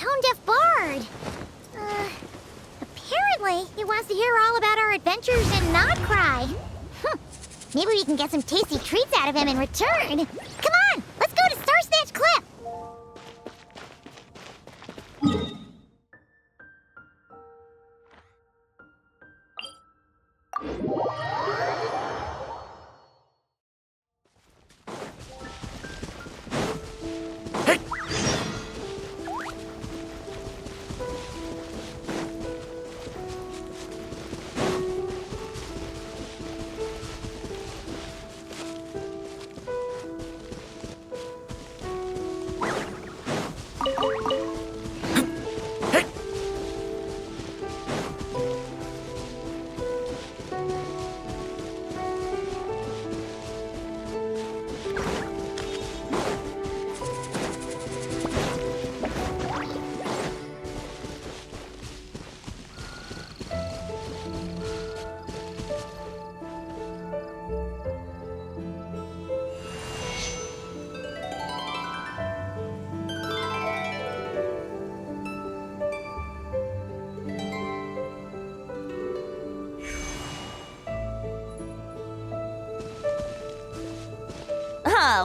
tone-deaf bard. Apparently, he wants to hear all about our adventures and not cry. Maybe we can get some tasty treats out of him in return. Come on, let's go to Star Snatch Cliff.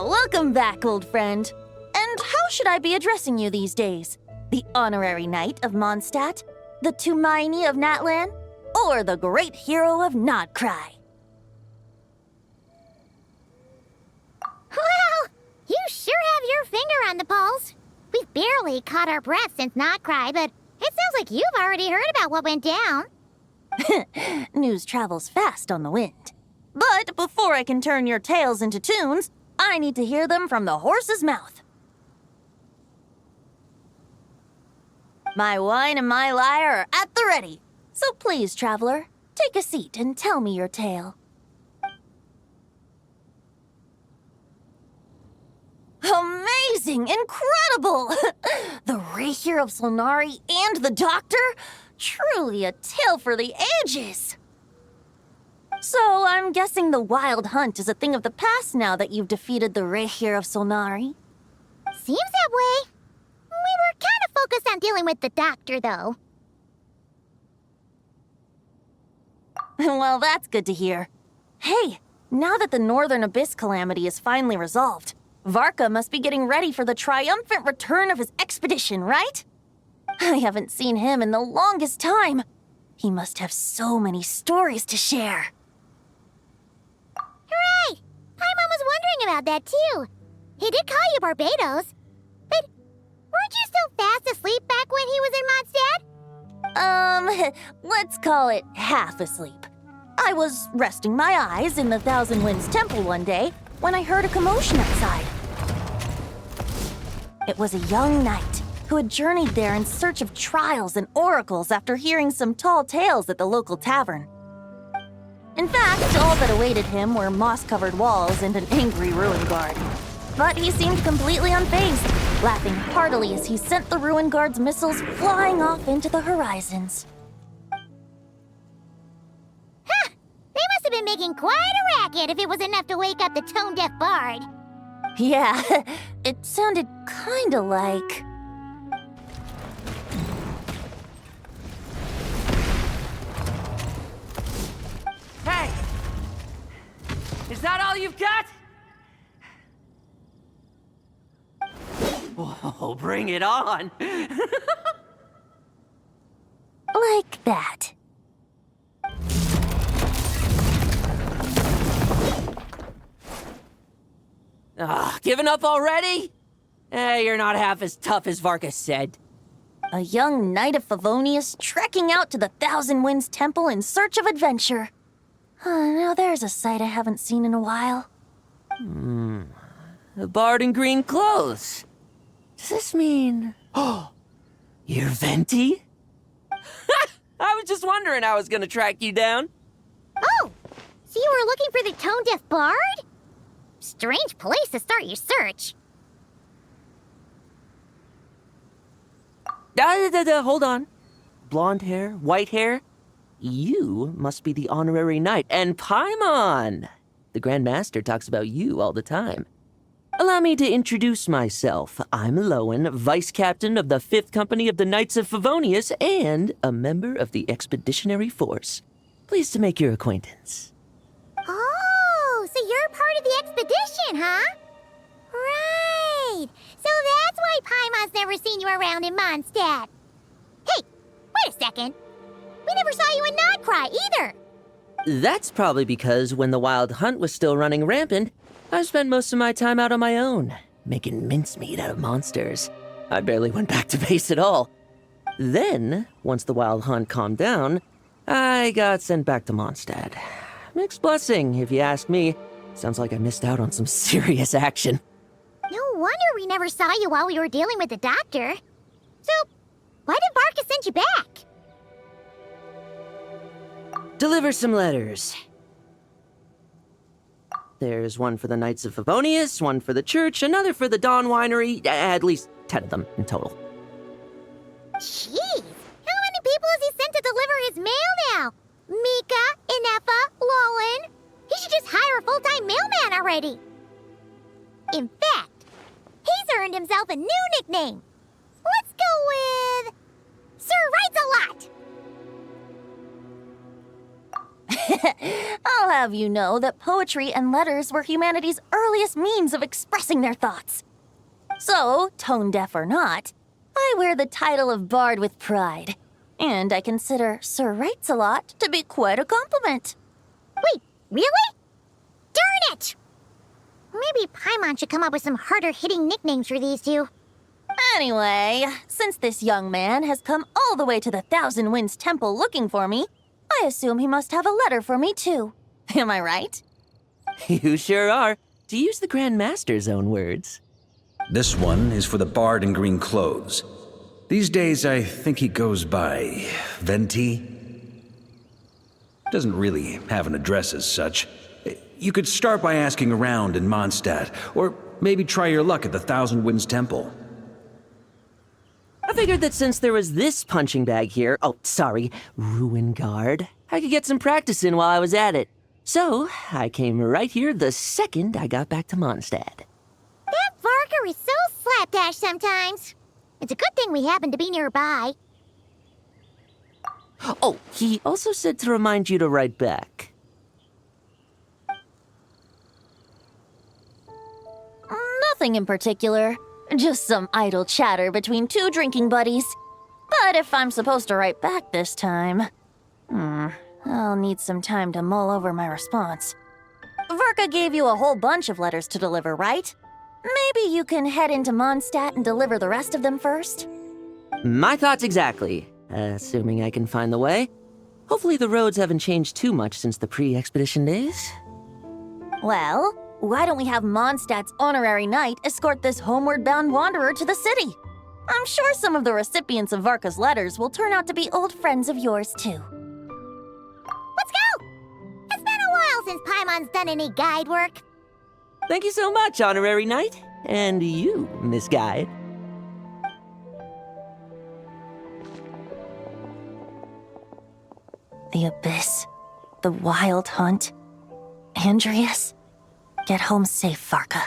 Welcome back, old friend. And how should I be addressing you these days? The honorary knight of Mondstadt? The Tumaini of Natlan? Or the great hero of Nodcry? Well, you sure have your finger on the pulse. We've barely caught our breath since Nodcry, but it sounds like you've already heard about what went down. News travels fast on the wind. But before I can turn your tales into tunes, I need to hear them from the horse's mouth. My wine and my lyre are at the ready. So please, traveler, take a seat and tell me your tale. Amazing! Incredible! The Rapier of Solnari and the Doctor? Truly a tale for the ages! So, I'm guessing the wild hunt is a thing of the past now that you've defeated the Rapier of Solnari. Seems that way. We were kind of focused on dealing with the Doctor, though. Well, that's good to hear. Hey, now that the Northern Abyss calamity is finally resolved, Varka must be getting ready for the triumphant return of his expedition, right? I haven't seen him in the longest time. He must have so many stories to share. Hooray! Paimon was wondering about that, too. He did call you Barbados. But weren't you still fast asleep back when he was in Mondstadt? Let's call it half asleep. I was resting my eyes in the Thousand Winds Temple one day when I heard a commotion outside. It was a young knight who had journeyed there in search of trials and oracles after hearing some tall tales at the local tavern. In fact, all that awaited him were moss-covered walls and an angry ruin guard. But he seemed completely unfazed, laughing heartily as he sent the ruin guard's missiles flying off into the horizons. Huh! They must have been making quite a racket if it was enough to wake up the tone-deaf bard. Yeah, it sounded kinda like... Hey! Is that all you've got? Whoa, bring it on! like that. Giving up already? You're not half as tough as Varka said. A young knight of Favonius trekking out to the Thousand Winds Temple in search of adventure. Now there's a sight I haven't seen in a while. A bard in green clothes. Does this mean... Oh, you're Venti? I was just wondering I was gonna track you down. Oh! So you were looking for the tone-deaf bard? Strange place to start your search. Hold on. Blonde hair, white hair. You must be the honorary knight. And Paimon! The Grand Master talks about you all the time. Allow me to introduce myself. I'm Lowen, Vice Captain of the 5th Company of the Knights of Favonius and a member of the Expeditionary Force. Pleased to make your acquaintance. Oh, so you're part of the expedition, huh? Right. So that's why Paimon's never seen you around in Mondstadt. Hey, wait a second. We never saw you in Nodcry either. That's probably because when the Wild Hunt was still running rampant, I spent most of my time out on my own, making mincemeat out of monsters. I barely went back to base at all. Then, once the Wild Hunt calmed down, I got sent back to Mondstadt. Mixed blessing, if you ask me. Sounds like I missed out on some serious action. No wonder we never saw you while we were dealing with the doctor. So, why did Varka send you back? Deliver some letters. There's one for the Knights of Favonius, one for the church, another for the Dawn Winery, at least 10 of them in total. Jeez, how many people has he sent to deliver his mail now? Mika, Inefa, Lowen. He should just hire a full-time mailman already. In fact, he's earned himself a new nickname. Let's go with Sir Writes-A-Lot. I'll have you know that poetry and letters were humanity's earliest means of expressing their thoughts. So, tone-deaf or not, I wear the title of Bard with pride. And I consider Sir Writes-A-Lot to be quite a compliment. Wait, really? Darn it! Maybe Paimon should come up with some harder-hitting nicknames for these two. Anyway, since this young man has come all the way to the Thousand Winds Temple looking for me, I assume he must have a letter for me too. Am I right? You sure are, to use the Grand Master's own words. This one is for the bard in green clothes. These days, I think he goes by Venti. Doesn't really have an address as such. You could start by asking around in Mondstadt, or maybe try your luck at the Thousand Winds Temple. I figured that since there was this punching bag here, Ruin Guard, I could get some practice in while I was at it. So, I came right here the second I got back to Mondstadt. That Varka is so slapdash sometimes. It's a good thing we happen to be nearby. Oh, he also said to remind you to write back. Nothing in particular. Just some idle chatter between two drinking buddies. But if I'm supposed to write back this time, I'll need some time to mull over my response. Varka gave you a whole bunch of letters to deliver, right? Maybe you can head into Mondstadt and deliver the rest of them first? My thoughts exactly, assuming I can find the way. Hopefully the roads haven't changed too much since the pre-expedition days. Well, why don't we have Mondstadt's honorary knight escort this homeward-bound wanderer to the city? I'm sure some of the recipients of Varka's letters will turn out to be old friends of yours, too. Let's go! It's been a while since Paimon's done any guide work. Thank you so much, Honorary Knight. And you, Miss Guide. The Abyss, the Wild Hunt, Andreas. Get home safe, Varka.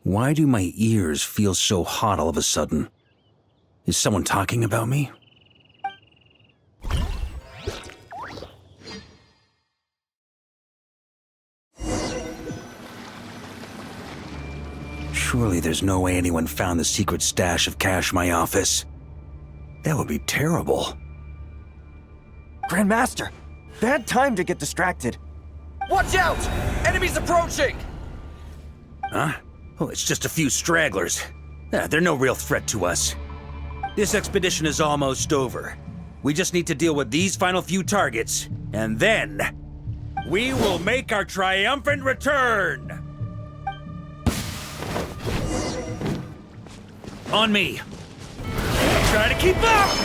Why do my ears feel so hot all of a sudden? Is someone talking about me? Surely there's no way anyone found the secret stash of cash in my office. That would be terrible. Grandmaster, bad time to get distracted. Watch out! Enemies approaching! Huh? Oh, it's just a few stragglers. They're no real threat to us. This expedition is almost over. We just need to deal with these final few targets, and then we will make our triumphant return! On me! Try to keep up!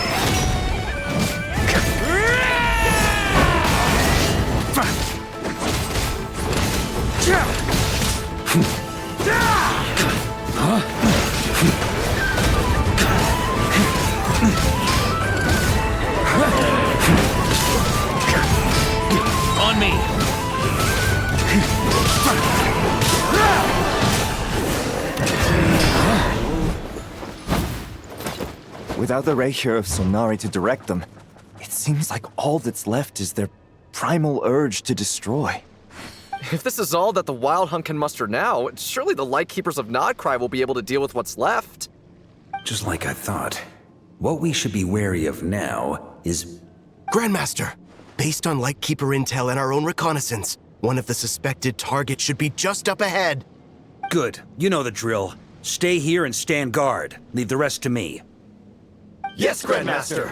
Without the Reikir of Sonari to direct them, it seems like all that's left is their primal urge to destroy. If this is all that the Wild Hunt can muster now, surely the Lightkeepers of Nodcry will be able to deal with what's left. Just like I thought. What we should be wary of now is... Grandmaster, based on Lightkeeper intel and our own reconnaissance, one of the suspected targets should be just up ahead. Good. You know the drill. Stay here and stand guard. Leave the rest to me. Yes, Grandmaster!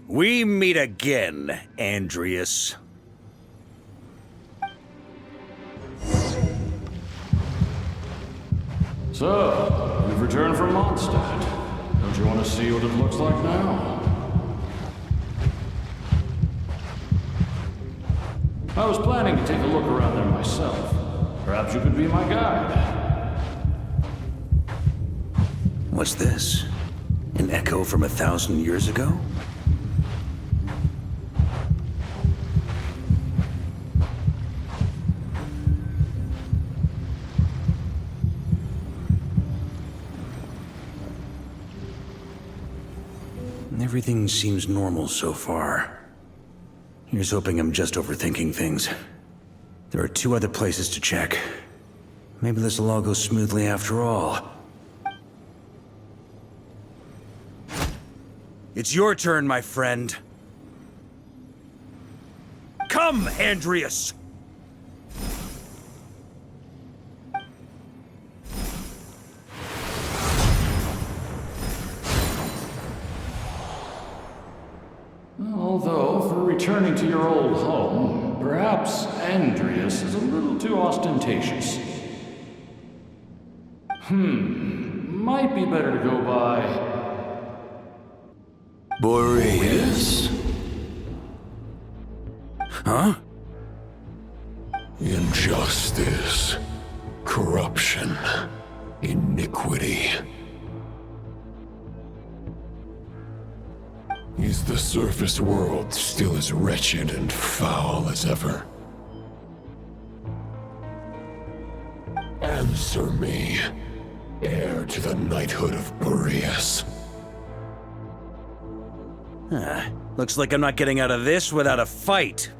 We meet again, Andreas. So, you've returned from Mondstadt. Don't you want to see what it looks like now? I was planning to take a look around there myself. Perhaps you could be my guide. What's this? An echo from 1,000 years ago? Everything seems normal so far. Here's hoping I'm just overthinking things. There are 2 other places to check. Maybe this will all go smoothly after all. It's your turn, my friend. Come, Andreas! Although, for returning to your old home, perhaps Andreas is a little too ostentatious. Might be better to go by... Boreas. Huh? Injustice. Corruption. Iniquity. Is the surface world still as wretched and foul as ever? Answer me, heir to the knighthood of Boreas. Looks like I'm not getting out of this without a fight.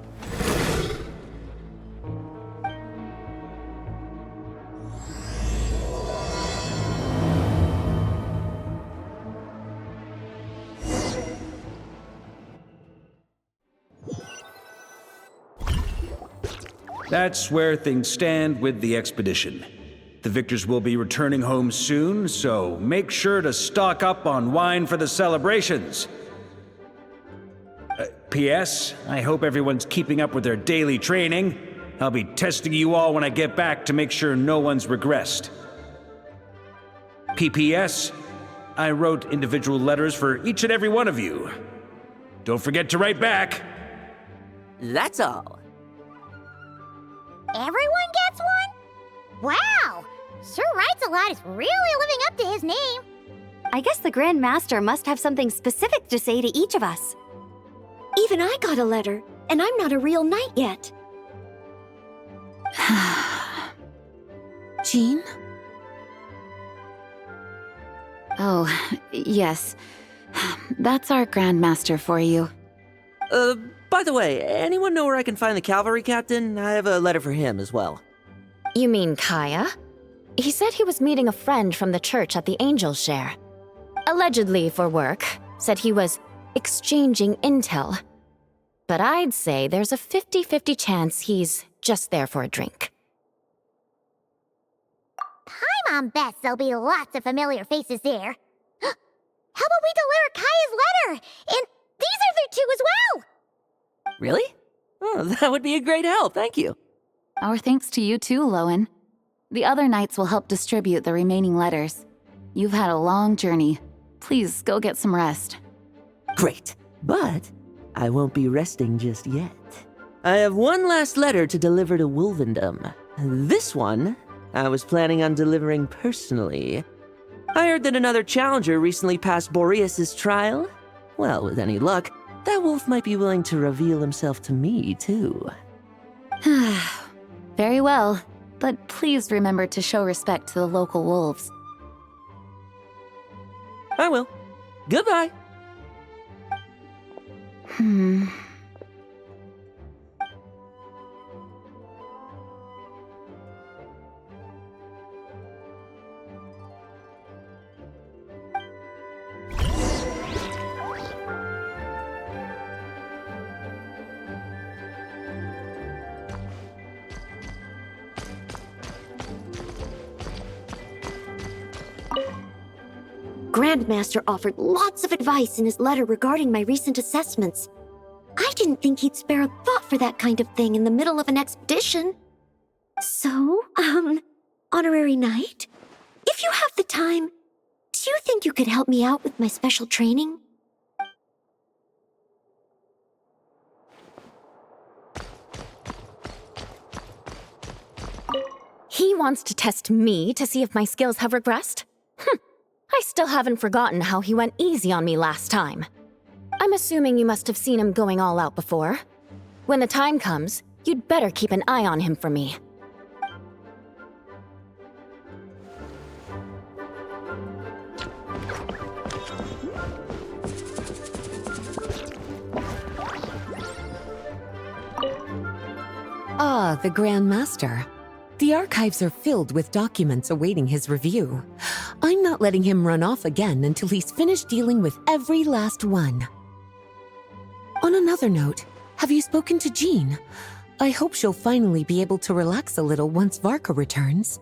That's where things stand with the expedition. The victors will be returning home soon, so make sure to stock up on wine for the celebrations. P.S. I hope everyone's keeping up with their daily training. I'll be testing you all when I get back to make sure no one's regressed. P.P.S. I wrote individual letters for each and every one of you. Don't forget to write back. That's all. Everyone gets one? Wow! Sir Writes a Lot is really living up to his name. I guess the Grand Master must have something specific to say to each of us. Even I got a letter, and I'm not a real knight yet. Jean? Oh, yes. That's our Grand Master for you. By the way, anyone know where I can find the cavalry captain? I have a letter for him as well. You mean Kaya? He said he was meeting a friend from the church at the Angel Share. Allegedly for work. Said he was exchanging intel. But I'd say there's a 50-50 chance he's just there for a drink. I'm on Beth, there'll be lots of familiar faces there. How about we deliver Kaya's letter? And these are there too as well! Really? Oh, that would be a great help, thank you. Our thanks to you too, Lowen. The other knights will help distribute the remaining letters. You've had a long journey. Please go get some rest. Great, but I won't be resting just yet. I have one last letter to deliver to Wolvendom. This one, I was planning on delivering personally. I heard that another challenger recently passed Boreas' trial. Well, with any luck, that wolf might be willing to reveal himself to me, too. Very well, but please remember to show respect to the local wolves. I will. Goodbye. Grandmaster offered lots of advice in his letter regarding my recent assessments. I didn't think he'd spare a thought for that kind of thing in the middle of an expedition. So, Honorary Knight, if you have the time, do you think you could help me out with my special training? He wants to test me to see if my skills have regressed? I still haven't forgotten how he went easy on me last time. I'm assuming you must have seen him going all out before. When the time comes, you'd better keep an eye on him for me. Ah, the Grand Master. The archives are filled with documents awaiting his review. I'm not letting him run off again until he's finished dealing with every last one. On another note, have you spoken to Jean? I hope she'll finally be able to relax a little once Varka returns.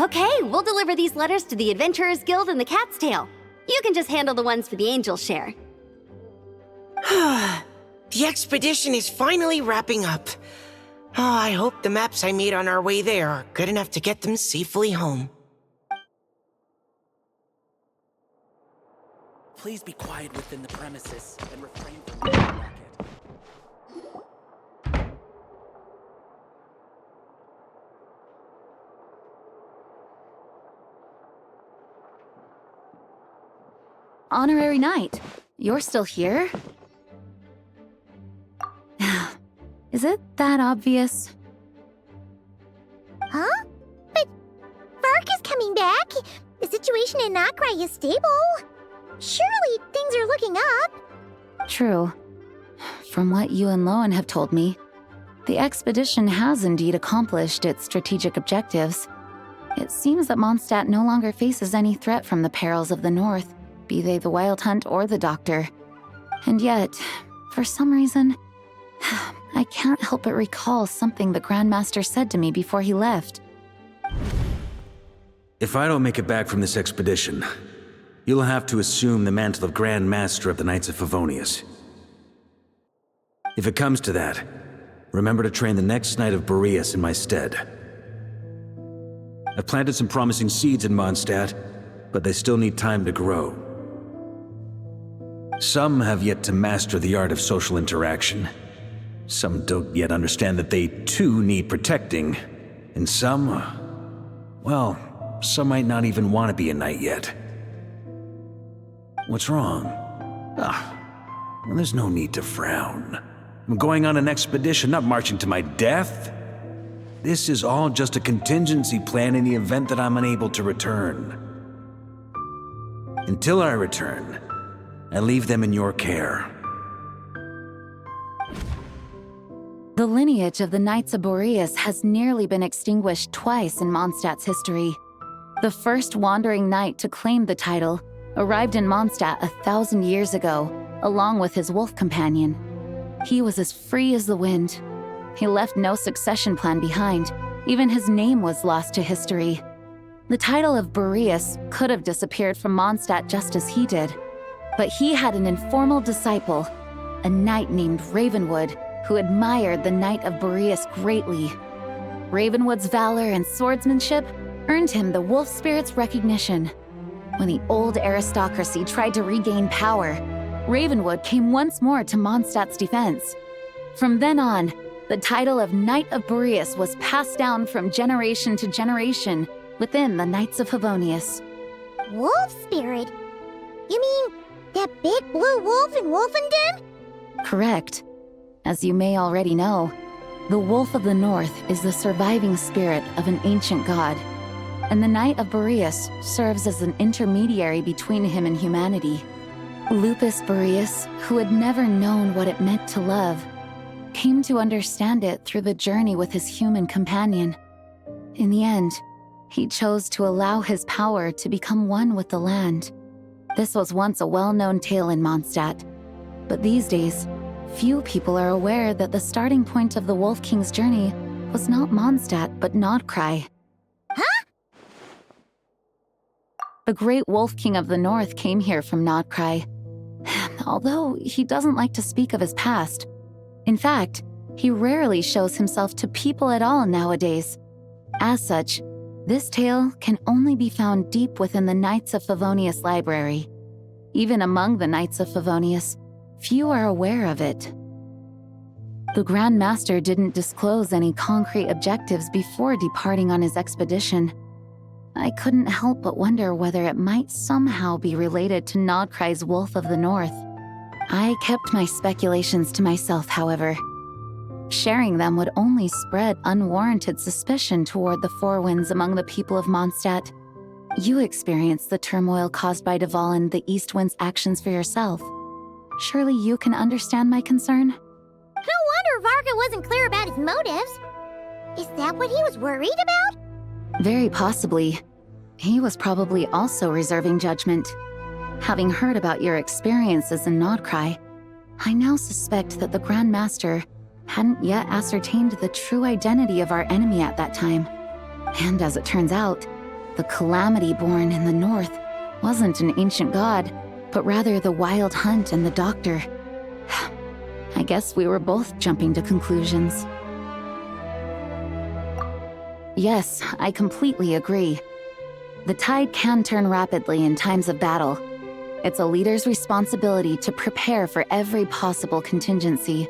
Okay, we'll deliver these letters to the Adventurers Guild and the Cat's Tail. You can just handle the ones for the Angel Share. The expedition is finally wrapping up. Oh, I hope the maps I made on our way there are good enough to get them safely home. Please be quiet within the premises and refrain from making a racket. Honorary Knight, you're still here? Is it that obvious? Huh? But Varka's coming back. The situation in Nokrai is stable. Surely things are looking up. True. From what you and Lowen have told me, the expedition has indeed accomplished its strategic objectives. It seems that Mondstadt no longer faces any threat from the perils of the North, be they the Wild Hunt or the Doctor. And yet, for some reason, I can't help but recall something the Grandmaster said to me before he left. If I don't make it back from this expedition, you'll have to assume the mantle of Grand Master of the Knights of Favonius. If it comes to that, remember to train the next Knight of Boreas in my stead. I've planted some promising seeds in Mondstadt, but they still need time to grow. Some have yet to master the art of social interaction. Some don't yet understand that they too need protecting. And some, well, some might not even want to be a knight yet. What's wrong? Well, there's no need to frown. I'm going on an expedition, not marching to my death. This is all just a contingency plan in the event that I'm unable to return. Until I return, I leave them in your care. The lineage of the Knights of Boreas has nearly been extinguished twice in Mondstadt's history. The first wandering knight to claim the title arrived in Mondstadt 1,000 years ago, along with his wolf companion. He was as free as the wind. He left no succession plan behind. Even his name was lost to history. The title of Boreas could have disappeared from Mondstadt just as he did. But he had an informal disciple, a knight named Ravenwood, who admired the Knight of Boreas greatly. Ravenwood's valor and swordsmanship earned him the wolf spirit's recognition. When the old aristocracy tried to regain power, Ravenwood came once more to Mondstadt's defense. From then on, the title of Knight of Boreas was passed down from generation to generation within the Knights of Favonius. Wolf spirit? You mean that big blue wolf in Wolfenden? Correct. As you may already know, the Wolf of the North is the surviving spirit of an ancient god, and the Knight of Boreas serves as an intermediary between him and humanity. Lupus Boreas, who had never known what it meant to love, came to understand it through the journey with his human companion. In the end, he chose to allow his power to become one with the land. This was once a well-known tale in Mondstadt, but these days, few people are aware that the starting point of the Wolf King's journey was not Mondstadt, but Nodcry. Huh? The great Wolf King of the North came here from Nodcry, although he doesn't like to speak of his past. In fact, he rarely shows himself to people at all nowadays. As such, this tale can only be found deep within the Knights of Favonius library. Even among the Knights of Favonius, few are aware of it. The Grand Master didn't disclose any concrete objectives before departing on his expedition. I couldn't help but wonder whether it might somehow be related to Nodcry's Wolf of the North. I kept my speculations to myself, however. Sharing them would only spread unwarranted suspicion toward the Four Winds among the people of Mondstadt. You experienced the turmoil caused by Duvall and the East Wind's actions for yourself. Surely you can understand my concern? No wonder Varka wasn't clear about his motives. Is that what he was worried about? Very possibly. He was probably also reserving judgment. Having heard about your experiences in Nodcry, I now suspect that the Grand Master hadn't yet ascertained the true identity of our enemy at that time. And as it turns out, the Calamity born in the North wasn't an ancient god, but rather the Wild Hunt and the Doctor. I guess we were both jumping to conclusions. Yes, I completely agree. The tide can turn rapidly in times of battle. It's a leader's responsibility to prepare for every possible contingency.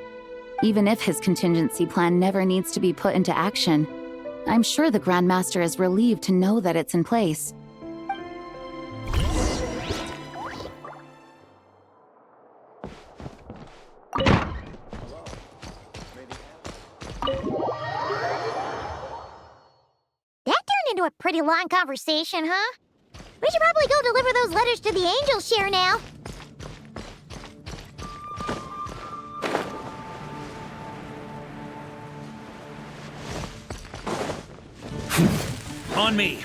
Even if his contingency plan never needs to be put into action, I'm sure the Grand Master is relieved to know that it's in place. That turned into a pretty long conversation, huh? We should probably go deliver those letters to the Angel Share now. On me!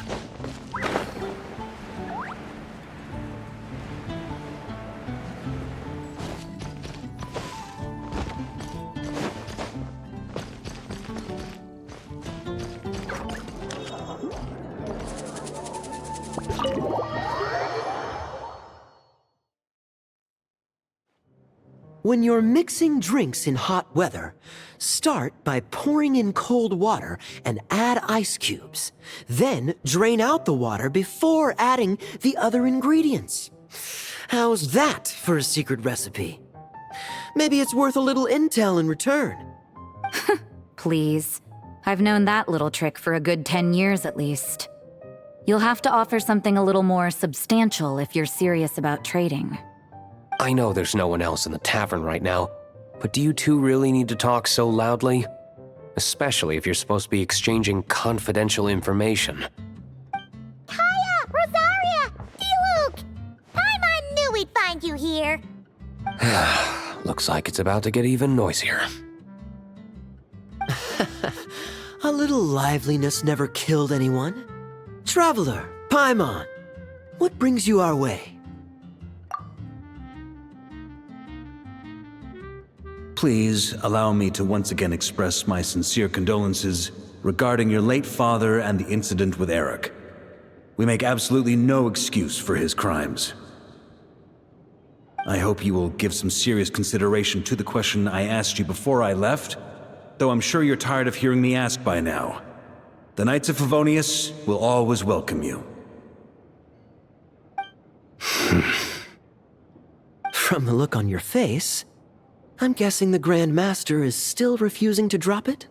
When you're mixing drinks in hot weather, start by pouring in cold water and add ice cubes. Then drain out the water before adding the other ingredients. How's that for a secret recipe? Maybe it's worth a little intel in return. Please. I've known that little trick for a good 10 years at least. You'll have to offer something a little more substantial if you're serious about trading. I know there's no one else in the tavern right now, but do you two really need to talk so loudly? Especially if you're supposed to be exchanging confidential information. Kaya! Rosaria! D-Luke! Paimon knew we'd find you here! Looks like it's about to get even noisier. A little liveliness never killed anyone. Traveler, Paimon, what brings you our way? Please allow me to once again express my sincere condolences regarding your late father and the incident with Eric. We make absolutely no excuse for his crimes. I hope you will give some serious consideration to the question I asked you before I left, though I'm sure you're tired of hearing me ask by now. The Knights of Favonius will always welcome you. From the look on your face, I'm guessing the Grand Master is still refusing to drop it?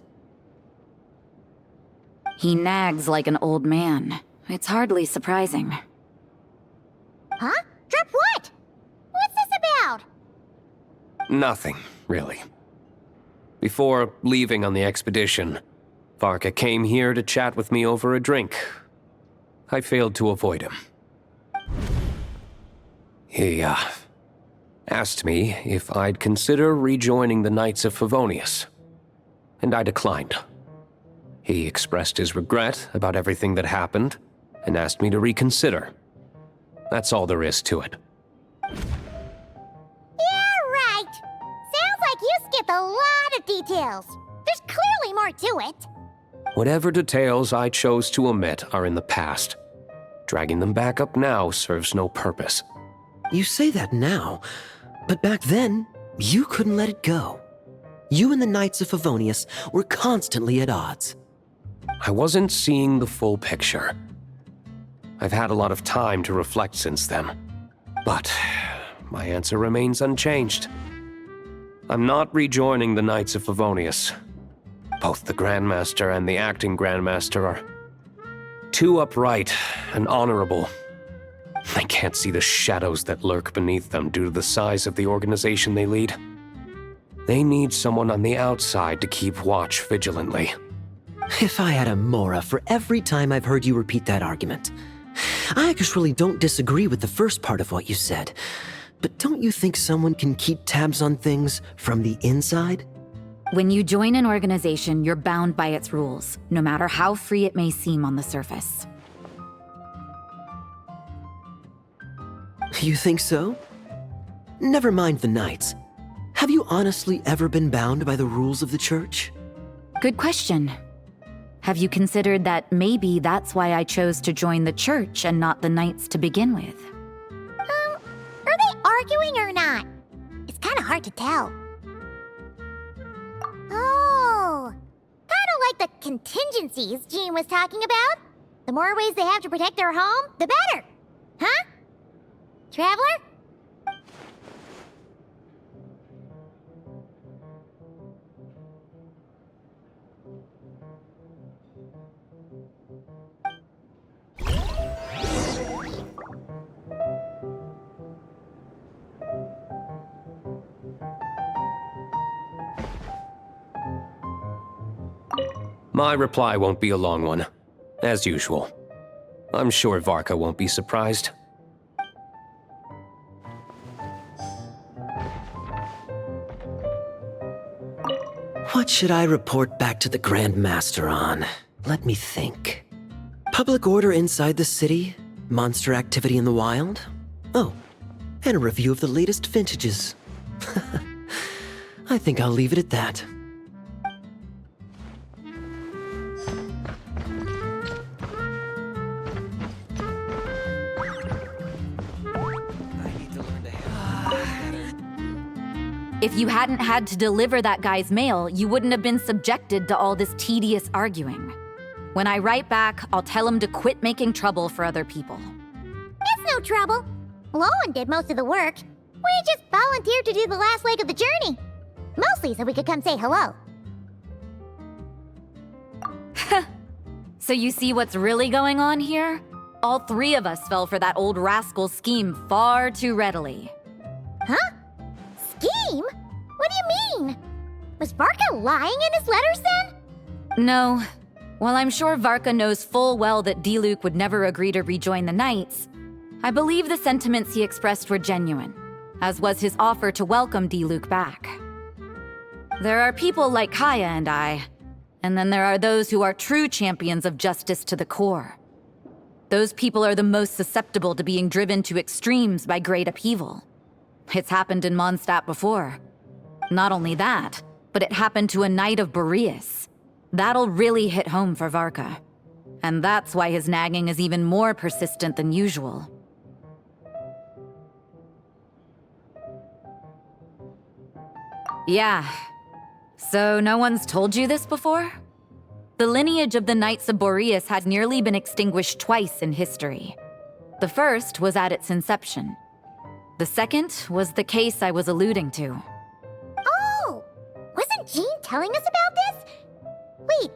He nags like an old man. It's hardly surprising. Huh? Drop what? What's this about? Nothing, really. Before leaving on the expedition, Varka came here to chat with me over a drink. I failed to avoid him. He, asked me if I'd consider rejoining the Knights of Favonius, and I declined. He expressed his regret about everything that happened, and asked me to reconsider. That's all there is to it. Yeah, right. Sounds like you skipped a lot of details. There's clearly more to it. Whatever details I chose to omit are in the past. Dragging them back up now serves no purpose. You say that now, but back then, you couldn't let it go. You and the Knights of Favonius were constantly at odds. I wasn't seeing the full picture. I've had a lot of time to reflect since then, but my answer remains unchanged. I'm not rejoining the Knights of Favonius. Both the Grandmaster and the acting Grandmaster are too upright and honorable. I can't see the shadows that lurk beneath them due to the size of the organization they lead. They need someone on the outside to keep watch vigilantly. If I had a Mora for every time I've heard you repeat that argument. I actually don't disagree with the first part of what you said, but don't you think someone can keep tabs on things from the inside? When you join an organization, you're bound by its rules, no matter how free it may seem on the surface. You think so? Never mind the Knights. Have you honestly ever been bound by the rules of the Church? Good question. Have you considered that maybe that's why I chose to join the Church and not the Knights to begin with? Are they arguing or not? It's kind of hard to tell. Oh, kind of like the contingencies Jean was talking about. The more ways they have to protect their home, the better. Huh? Traveler? My reply won't be a long one, as usual. I'm sure Varka won't be surprised. What should I report back to the Grand Master on? Let me think. Public order inside the city, monster activity in the wild. Oh, and a review of the latest vintages. I think I'll leave it at that. If you hadn't had to deliver that guy's mail, you wouldn't have been subjected to all this tedious arguing. When I write back, I'll tell him to quit making trouble for other people. It's no trouble. Lowen did most of the work. We just volunteered to do the last leg of the journey. Mostly so we could come say hello. So you see what's really going on here? All three of us fell for that old rascal's scheme far too readily. Huh? Scheme? What do you mean? Was Varka lying in his letters then? No. While I'm sure Varka knows full well that Diluc would never agree to rejoin the Knights, I believe the sentiments he expressed were genuine, as was his offer to welcome Diluc back. There are people like Kaya and I, and then there are those who are true champions of justice to the core. Those people are the most susceptible to being driven to extremes by great upheaval. It's happened in Mondstadt before. Not only that, but it happened to a Knight of Boreas. That'll really hit home for Varka. And that's why his nagging is even more persistent than usual. Yeah. So no one's told you this before? The lineage of the Knights of Boreas had nearly been extinguished twice in history. The first was at its inception. The second was the case I was alluding to. Oh! Wasn't Jean telling us about this? Wait,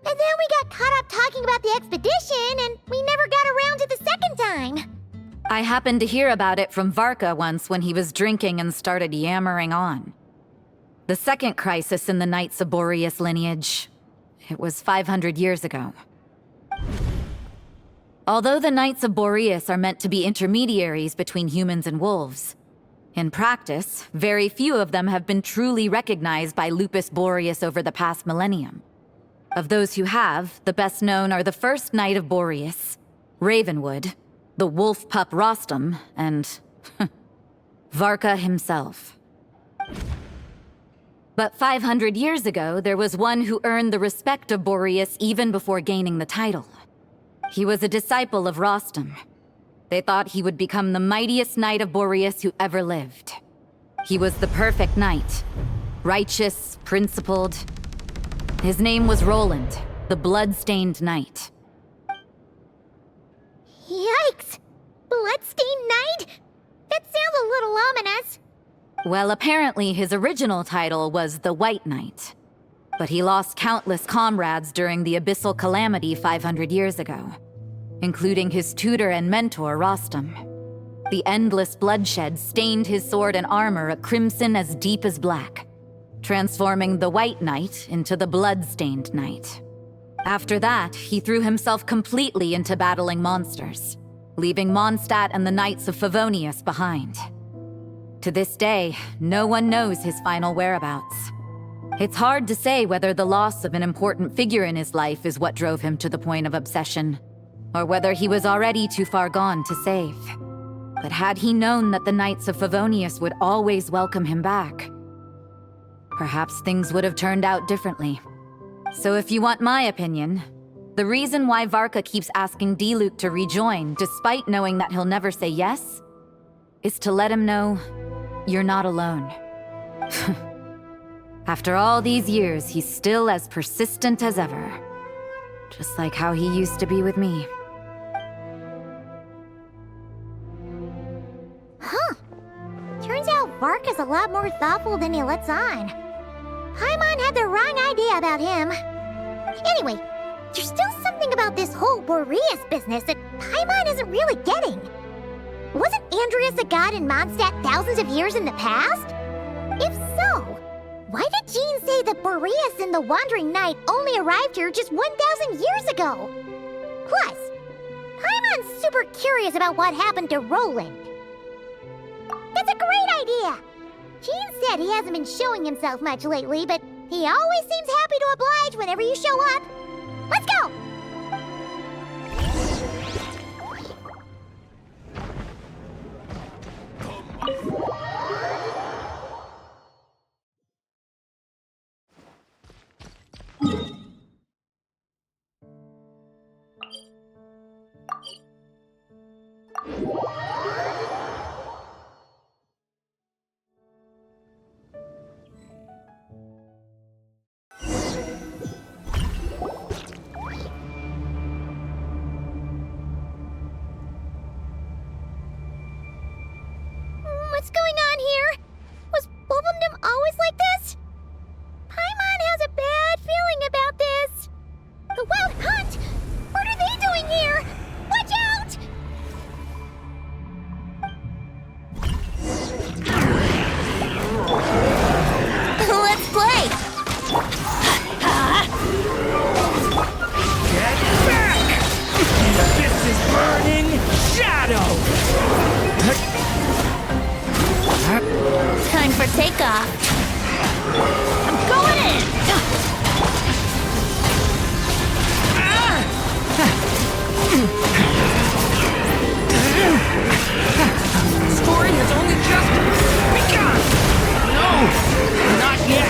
and then we got caught up talking about the expedition, and we never got around to the second time. I happened to hear about it from Varka once when he was drinking and started yammering on. The second crisis in the Knights of Boreas lineage. It was 500 years ago. Although the Knights of Boreas are meant to be intermediaries between humans and wolves, in practice, very few of them have been truly recognized by Lupus Boreas over the past millennium. Of those who have, the best known are the first Knight of Boreas, Ravenwood, the wolf pup Rostam, and Varka himself. But 500 years ago, there was one who earned the respect of Boreas even before gaining the title. He was a disciple of Rostam. They thought he would become the mightiest Knight of Boreas who ever lived. He was the perfect knight, righteous, principled. His name was Roland, the blood-stained knight. Yikes! Bloodstained Knight? That sounds a little ominous. Well, apparently his original title was the White Knight. But he lost countless comrades during the Abyssal Calamity 500 years ago, including his tutor and mentor, Rostam. The endless bloodshed stained his sword and armor a crimson as deep as black, transforming the White Knight into the Blood-Stained Knight. After that, he threw himself completely into battling monsters, leaving Mondstadt and the Knights of Favonius behind. To this day, no one knows his final whereabouts. It's hard to say whether the loss of an important figure in his life is what drove him to the point of obsession, or whether he was already too far gone to save. But had he known that the Knights of Favonius would always welcome him back, perhaps things would have turned out differently. So if you want my opinion, the reason why Varka keeps asking Diluc to rejoin, despite knowing that he'll never say yes, is to let him know you're not alone. After all these years, he's still as persistent as ever. Just like how he used to be with me. Huh. Turns out Varka's a lot more thoughtful than he lets on. Paimon had the wrong idea about him. Anyway, there's still something about this whole Boreas business that Paimon isn't really getting. Wasn't Andreas a god in Mondstadt thousands of years in the past? If so, why did Jean say that Boreas and the Wandering Knight only arrived here just 1,000 years ago? Plus, Paimon's super curious about what happened to Roland. That's a great idea! Jean said he hasn't been showing himself much lately, but he always seems happy to oblige whenever you show up. Let's go! What's going on here? Was Bulbumdum always like this? Paimon has a bad feeling about this. The Wild Hunt? What are they doing here? Watch out! Let's play! Get back! This is burning shadow! Time for takeoff. I'm going in! Story has only just begun! No! Not yet!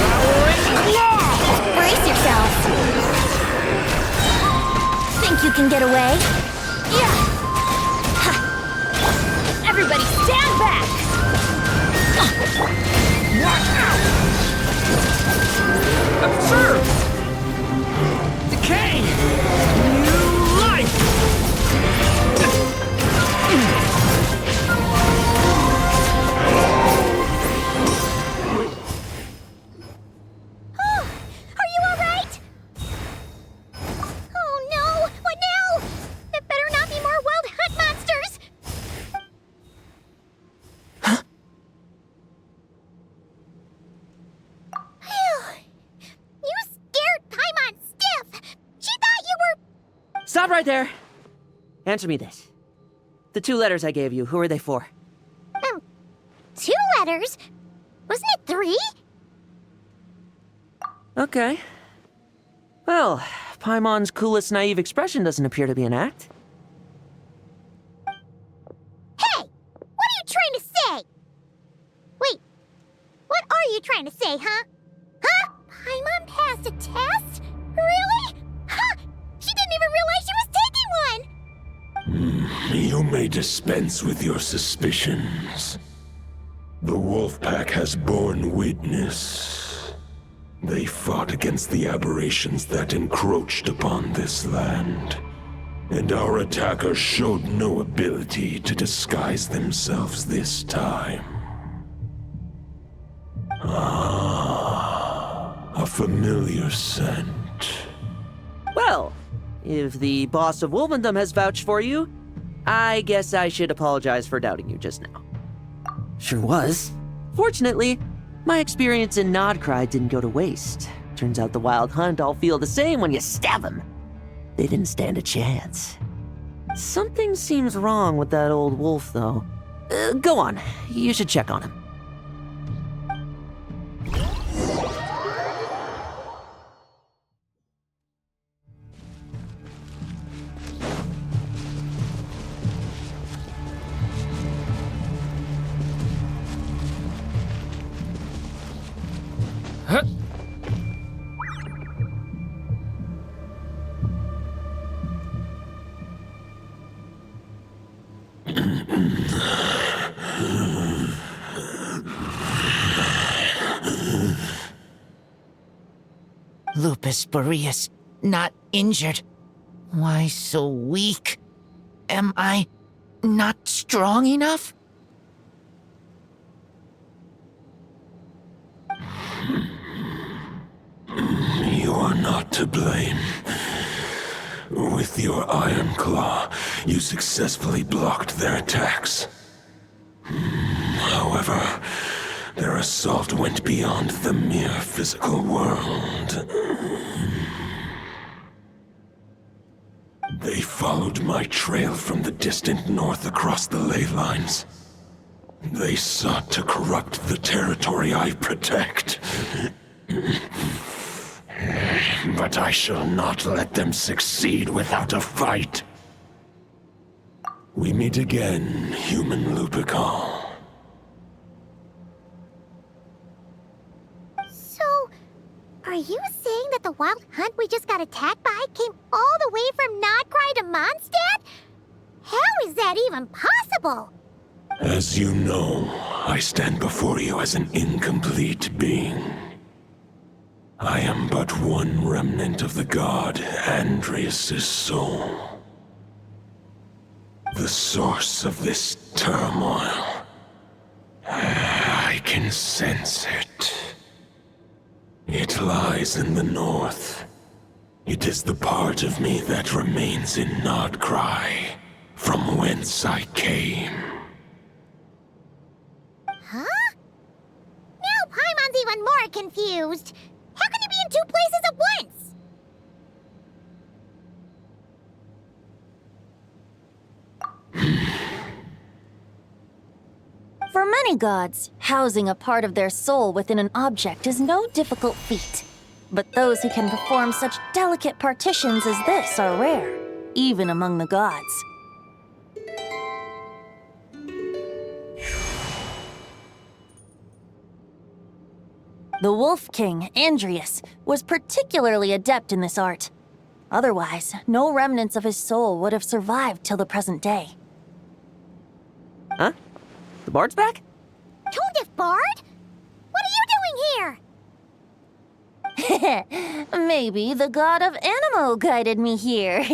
Powering claw! Brace yourself. Think you can get away? Yeah! Ha. Everybody stand back! Stop right there! Answer me this. The 2 letters I gave you, who are they for? 2 letters? Wasn't it 3? Okay. Well, Paimon's coolest naive expression doesn't appear to be an act. Hey! What are you trying to say? Wait, what are you trying to say, huh? Huh? Paimon passed a test? Really? Huh! She didn't even realize she was taking one! You may dispense with your suspicions. The wolf pack has borne witness. They fought against the aberrations that encroached upon this land, and our attackers showed no ability to disguise themselves this time. A familiar scent. Well, if the boss of Wolvendom has vouched for you, I guess I should apologize for doubting you just now. Sure was. Fortunately, my experience in Nodcry didn't go to waste. Turns out the Wild Hunt all feel the same when you stab them. They didn't stand a chance. Something seems wrong with that old wolf, though. Go on, you should check on him. Lupus Boreas, not injured. Why so weak? Am I not strong enough? You are not to blame. With your Iron Claw, you successfully blocked their attacks. However, their assault went beyond the mere physical world. They followed my trail from the distant north across the ley lines. They sought to corrupt the territory I protect. But I shall not let them succeed without a fight. We meet again, human Lupical. So, are you saying that the Wild Hunt we just got attacked by came all the way from Nodcry to Mondstadt? How is that even possible? As you know, I stand before you as an incomplete being. I am but one remnant of the god Andrias' soul. The source of this turmoil. I can sense it. It lies in the north. It is the part of me that remains in Nodcry, from whence I came. Huh? Now Paimon's even more confused. How can you be in 2 places at once? For many gods, housing a part of their soul within an object is no difficult feat. But those who can perform such delicate partitions as this are rare, even among the gods. The Wolf King, Andrias, was particularly adept in this art. Otherwise, no remnants of his soul would have survived till the present day. Huh? The bard's back? Tone Deaf Bard? What are you doing here? Maybe the god of Animo guided me here.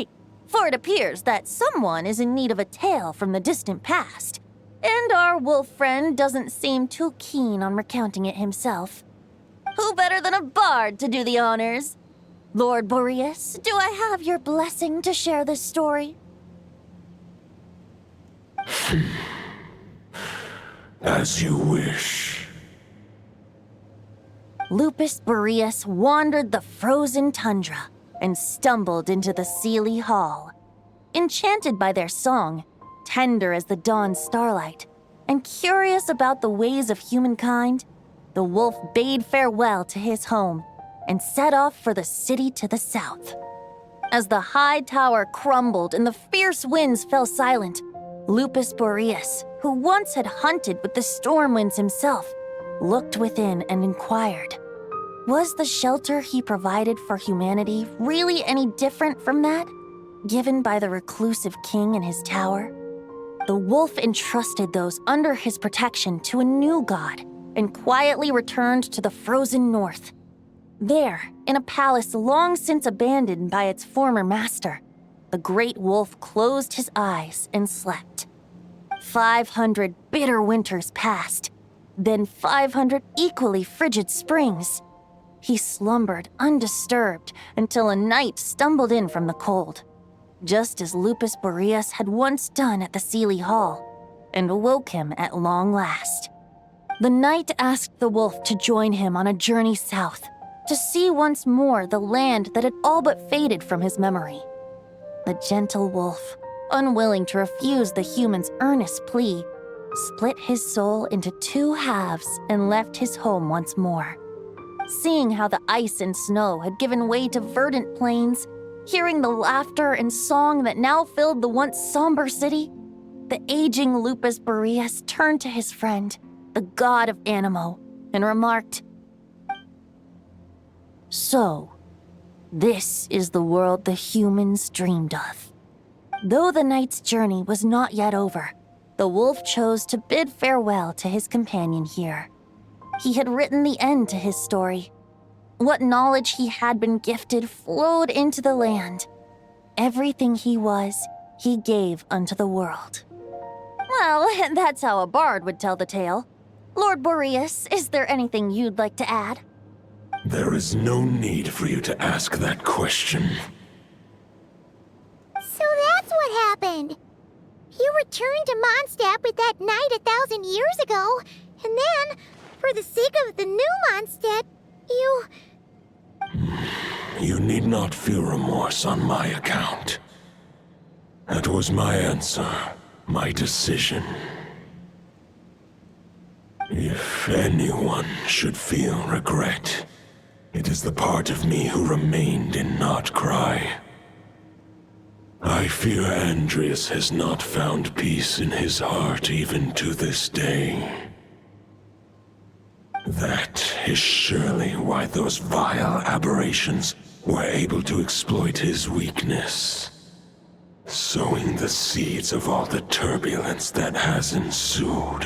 For it appears that someone is in need of a tale from the distant past. And our wolf friend doesn't seem too keen on recounting it himself. Who better than a bard to do the honors? Lord Boreas, do I have your blessing to share this story? As you wish. Lupus Boreas wandered the frozen tundra and stumbled into the Seelie Hall, enchanted by their song, tender as the dawn starlight, and curious about the ways of humankind, the wolf bade farewell to his home and set off for the city to the south. As the high tower crumbled and the fierce winds fell silent, Lupus Boreas, who once had hunted with the storm winds himself, looked within and inquired, was the shelter he provided for humanity really any different from that given by the reclusive king in his tower? The wolf entrusted those under his protection to a new god and quietly returned to the frozen north. There, in a palace long since abandoned by its former master, the great wolf closed his eyes and slept. 500 bitter winters passed, then 500 equally frigid springs. He slumbered undisturbed until a night stumbled in from the cold, just as Lupus Boreas had once done at the Seelie Hall, and awoke him at long last. The night asked the wolf to join him on a journey south, to see once more the land that had all but faded from his memory. The gentle wolf, unwilling to refuse the human's earnest plea, split his soul into two halves and left his home once more. Seeing how the ice and snow had given way to verdant plains, hearing the laughter and song that now filled the once somber city, the aging Lupus Boreas turned to his friend, the god of Animo, and remarked, "So, this is the world the humans dreamed of." Though the night's journey was not yet over, the wolf chose to bid farewell to his companion here. He had written the end to his story. What knowledge he had been gifted flowed into the land. Everything he was, he gave unto the world. Well, that's how a bard would tell the tale. Lord Boreas, is there anything you'd like to add? There is no need for you to ask that question. So that's what happened. You returned to Mondstadt with that knight 1,000 years ago, and then, for the sake of the new Mondstadt, you... You need not feel remorse on my account. That was my answer, my decision. If anyone should feel regret, it is the part of me who remained in Notcry. I fear Andreas has not found peace in his heart even to this day. That is surely why those vile aberrations were able to exploit his weakness, sowing the seeds of all the turbulence that has ensued.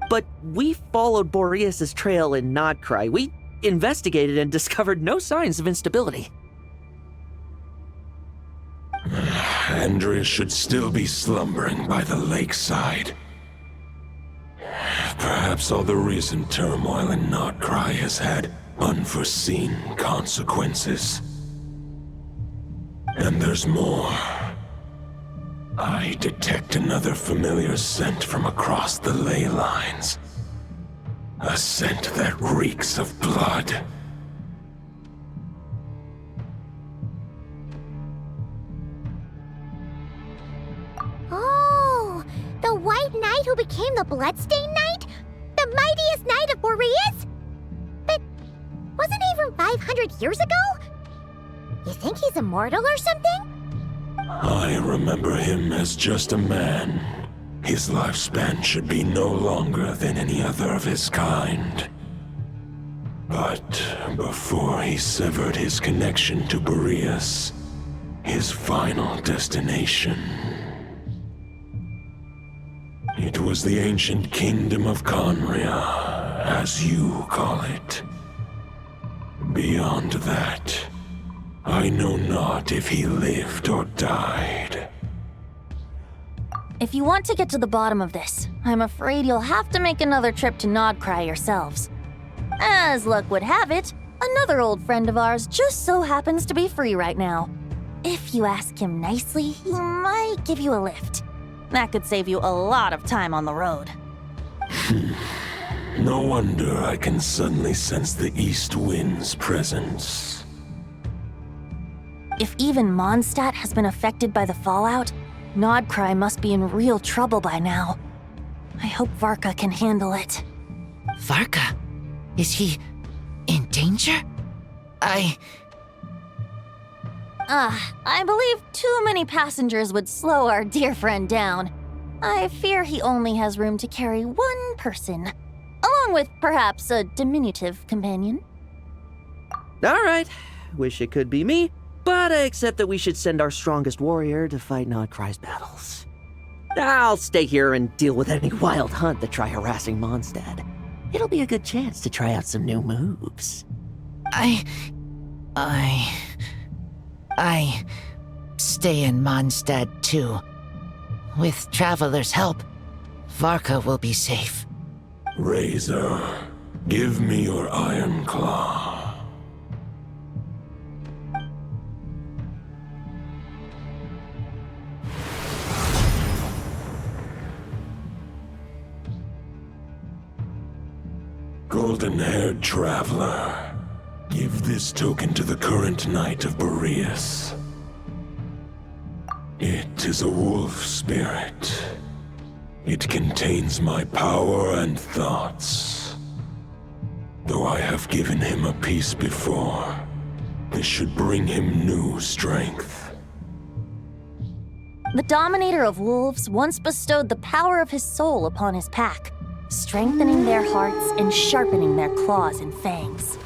But we followed Boreas' trail in Nodcry. We investigated and discovered no signs of instability. Andreas should still be slumbering by the lakeside. Perhaps all the recent turmoil in Notcry has had unforeseen consequences. And there's more. I detect another familiar scent from across the ley lines. A scent that reeks of blood. Oh, the White Knight who became the Bloodstained Knight? The mightiest knight of Boreas? But wasn't he from 500 years ago? You think he's immortal or something? I remember him as just a man. His lifespan should be no longer than any other of his kind. But before he severed his connection to Boreas, his final destination, it was the ancient kingdom of Conria, as you call it. Beyond that, I know not if he lived or died. If you want to get to the bottom of this, I'm afraid you'll have to make another trip to Nodcry yourselves. As luck would have it, another old friend of ours just so happens to be free right now. If you ask him nicely, he might give you a lift. That could save you a lot of time on the road. No wonder I can suddenly sense the east wind's presence. If even Mondstadt has been affected by the fallout, Nodcry must be in real trouble by now. I hope Varka can handle it. Varka? Is he in danger? I believe too many passengers would slow our dear friend down. I fear he only has room to carry one person, along with perhaps a diminutive companion. All right. Wish it could be me, but I accept that we should send our strongest warrior to fight Nodcry's battles. I'll stay here and deal with any wild hunt that try harassing Mondstadt. It'll be a good chance to try out some new moves. I stay in Mondstadt too. With Traveler's help, Varka will be safe. Razor, give me your iron claw. Golden-haired traveler, give this token to the current knight of Boreas. It is a wolf spirit. It contains my power and thoughts. Though I have given him a piece before, this should bring him new strength. The Dominator of Wolves once bestowed the power of his soul upon his pack, strengthening their hearts and sharpening their claws and fangs.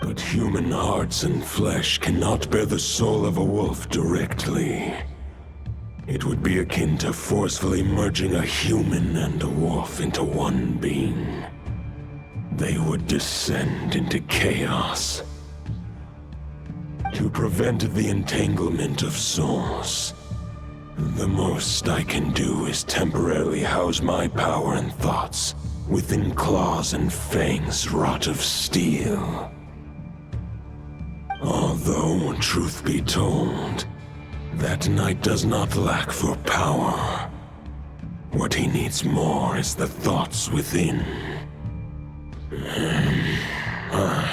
But human hearts and flesh cannot bear the soul of a wolf directly. It would be akin to forcefully merging a human and a wolf into one being. They would descend into chaos. To prevent the entanglement of souls, the most I can do is temporarily house my power and thoughts within claws and fangs wrought of steel. Although, truth be told, that knight does not lack for power. What he needs more is the thoughts within.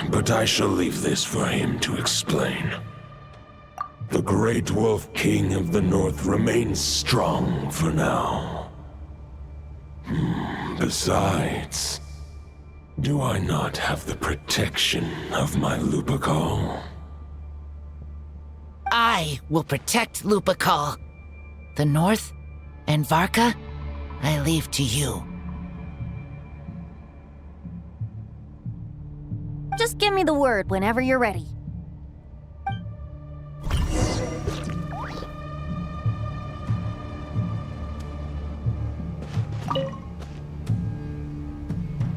But I shall leave this for him to explain. The Great Wolf King of the North remains strong for now. Besides, do I not have the protection of my Lupacol? I will protect Lupacol. The North and Varka, I leave to you. Just give me the word whenever you're ready.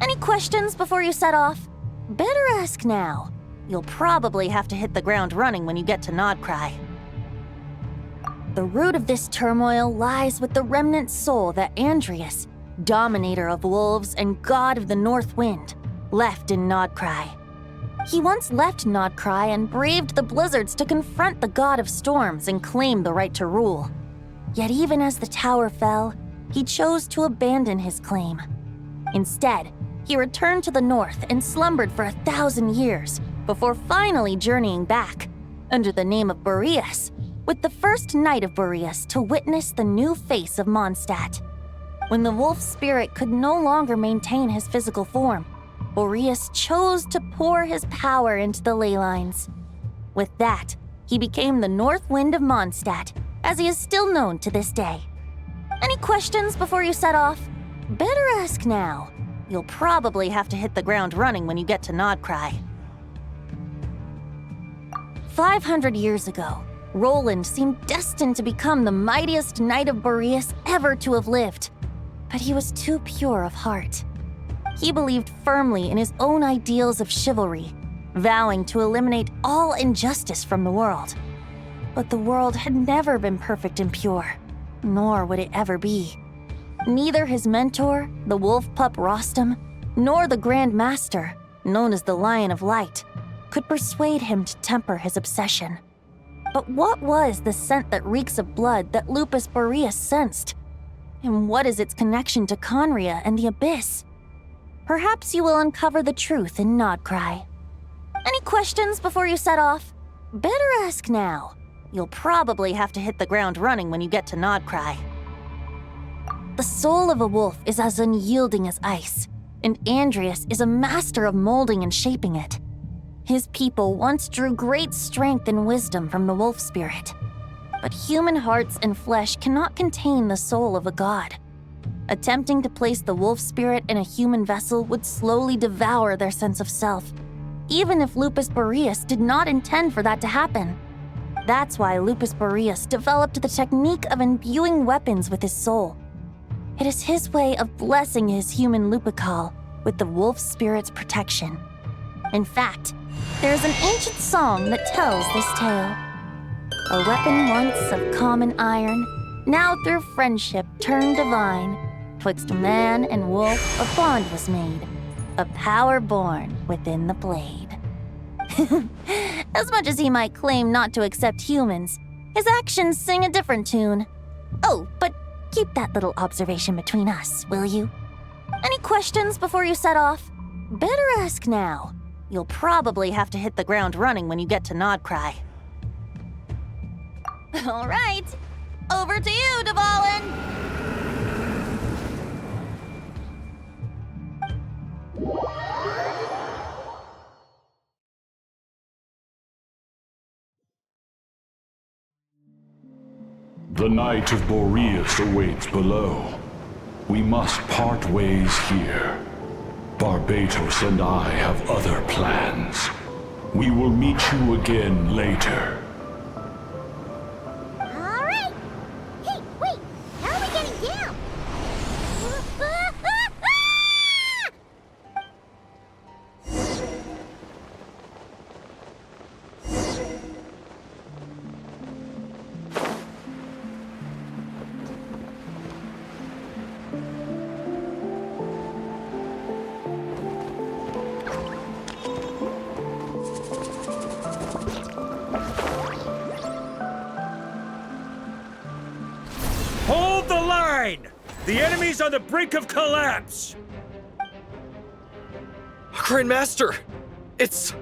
Any questions before you set off? Better ask now. You'll probably have to hit the ground running when you get to Nodcry. The root of this turmoil lies with the remnant soul that Andrius, Dominator of Wolves and God of the North Wind, left in Nodcry. He once left Nodcry and braved the blizzards to confront the God of Storms and claim the right to rule. Yet even as the tower fell, he chose to abandon his claim. Instead, he returned to the north and slumbered for 1,000 years before finally journeying back, under the name of Boreas, with the first knight of Boreas to witness the new face of Mondstadt. When the wolf spirit could no longer maintain his physical form, Boreas chose to pour his power into the ley lines. With that, he became the North Wind of Mondstadt, as he is still known to this day. Any questions before you set off? Better ask now. You'll probably have to hit the ground running when you get to Nodcry. 500 years ago, Roland seemed destined to become the mightiest knight of Boreas ever to have lived. But he was too pure of heart. He believed firmly in his own ideals of chivalry, vowing to eliminate all injustice from the world. But the world had never been perfect and pure, nor would it ever be. Neither his mentor, the wolf pup Rostam, nor the Grand Master, known as the Lion of Light, could persuade him to temper his obsession. But what was the scent that reeks of blood that Lupus Boreas sensed? And what is its connection to Conria and the Abyss? Perhaps you will uncover the truth in Nodcry. Any questions before you set off? Better ask now. You'll probably have to hit the ground running when you get to Nodcry. The soul of a wolf is as unyielding as ice, and Andreas is a master of molding and shaping it. His people once drew great strength and wisdom from the wolf spirit. But human hearts and flesh cannot contain the soul of a god. Attempting to place the wolf spirit in a human vessel would slowly devour their sense of self, even if Lupus Boreas did not intend for that to happen. That's why Lupus Boreas developed the technique of imbuing weapons with his soul. It is his way of blessing his human Lupical with the wolf spirit's protection. In fact, there is an ancient song that tells this tale. A weapon once of common iron, now through friendship turned divine. Twixt man and wolf a bond was made, a power born within the blade. As much as he might claim not to accept humans, his actions sing a different tune. Oh, but keep that little observation between us, will you? Any questions before you set off? Better ask now. You'll probably have to hit the ground running when you get to Nodcry. All right, over to you, Dvalin! The Knight of Boreas awaits below. We must part ways here. Barbatos and I have other plans. We will meet you again later. All right. Hey, wait. How are we getting down? Hold the line! The enemy's on the brink of collapse! Grand Master! It's...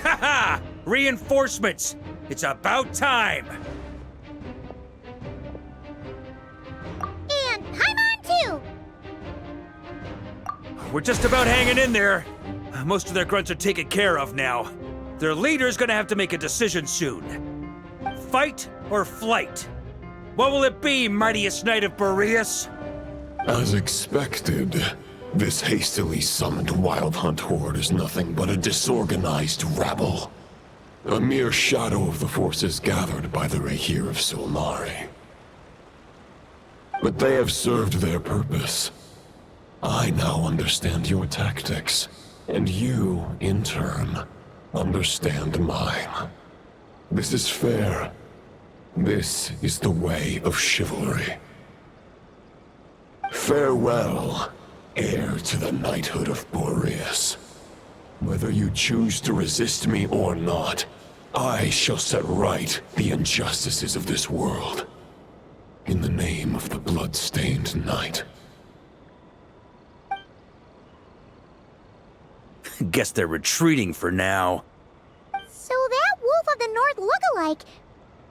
Haha! Reinforcements! It's about time! And I'm on too! We're just about hanging in there. Most of their grunts are taken care of now. Their leader's gonna have to make a decision soon. Fight or flight? What will it be, mightiest Knight of Boreas? As expected, this hastily summoned Wild Hunt horde is nothing but a disorganized rabble. A mere shadow of the forces gathered by the Rahir of Solnari. But they have served their purpose. I now understand your tactics. And you, in turn, understand mine. This is fair. This is the way of chivalry. Farewell, heir to the knighthood of Boreas. Whether you choose to resist me or not, I shall set right the injustices of this world. In the name of the blood-stained knight. Guess they're retreating for now. So that Wolf of the North look-alike,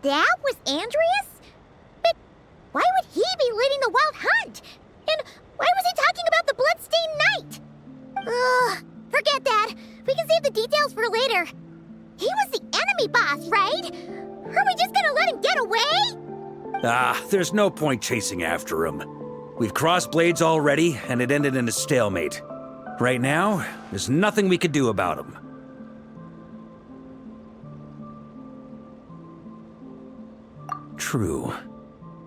that was Andreas? But why would he be leading the Wild Hunt? And why was he talking about the Bloodstained Knight? Ugh, forget that. We can save the details for later. He was the enemy boss, right? Are we just gonna let him get away? There's no point chasing after him. We've crossed blades already, and it ended in a stalemate. Right now, there's nothing we could do about him. True.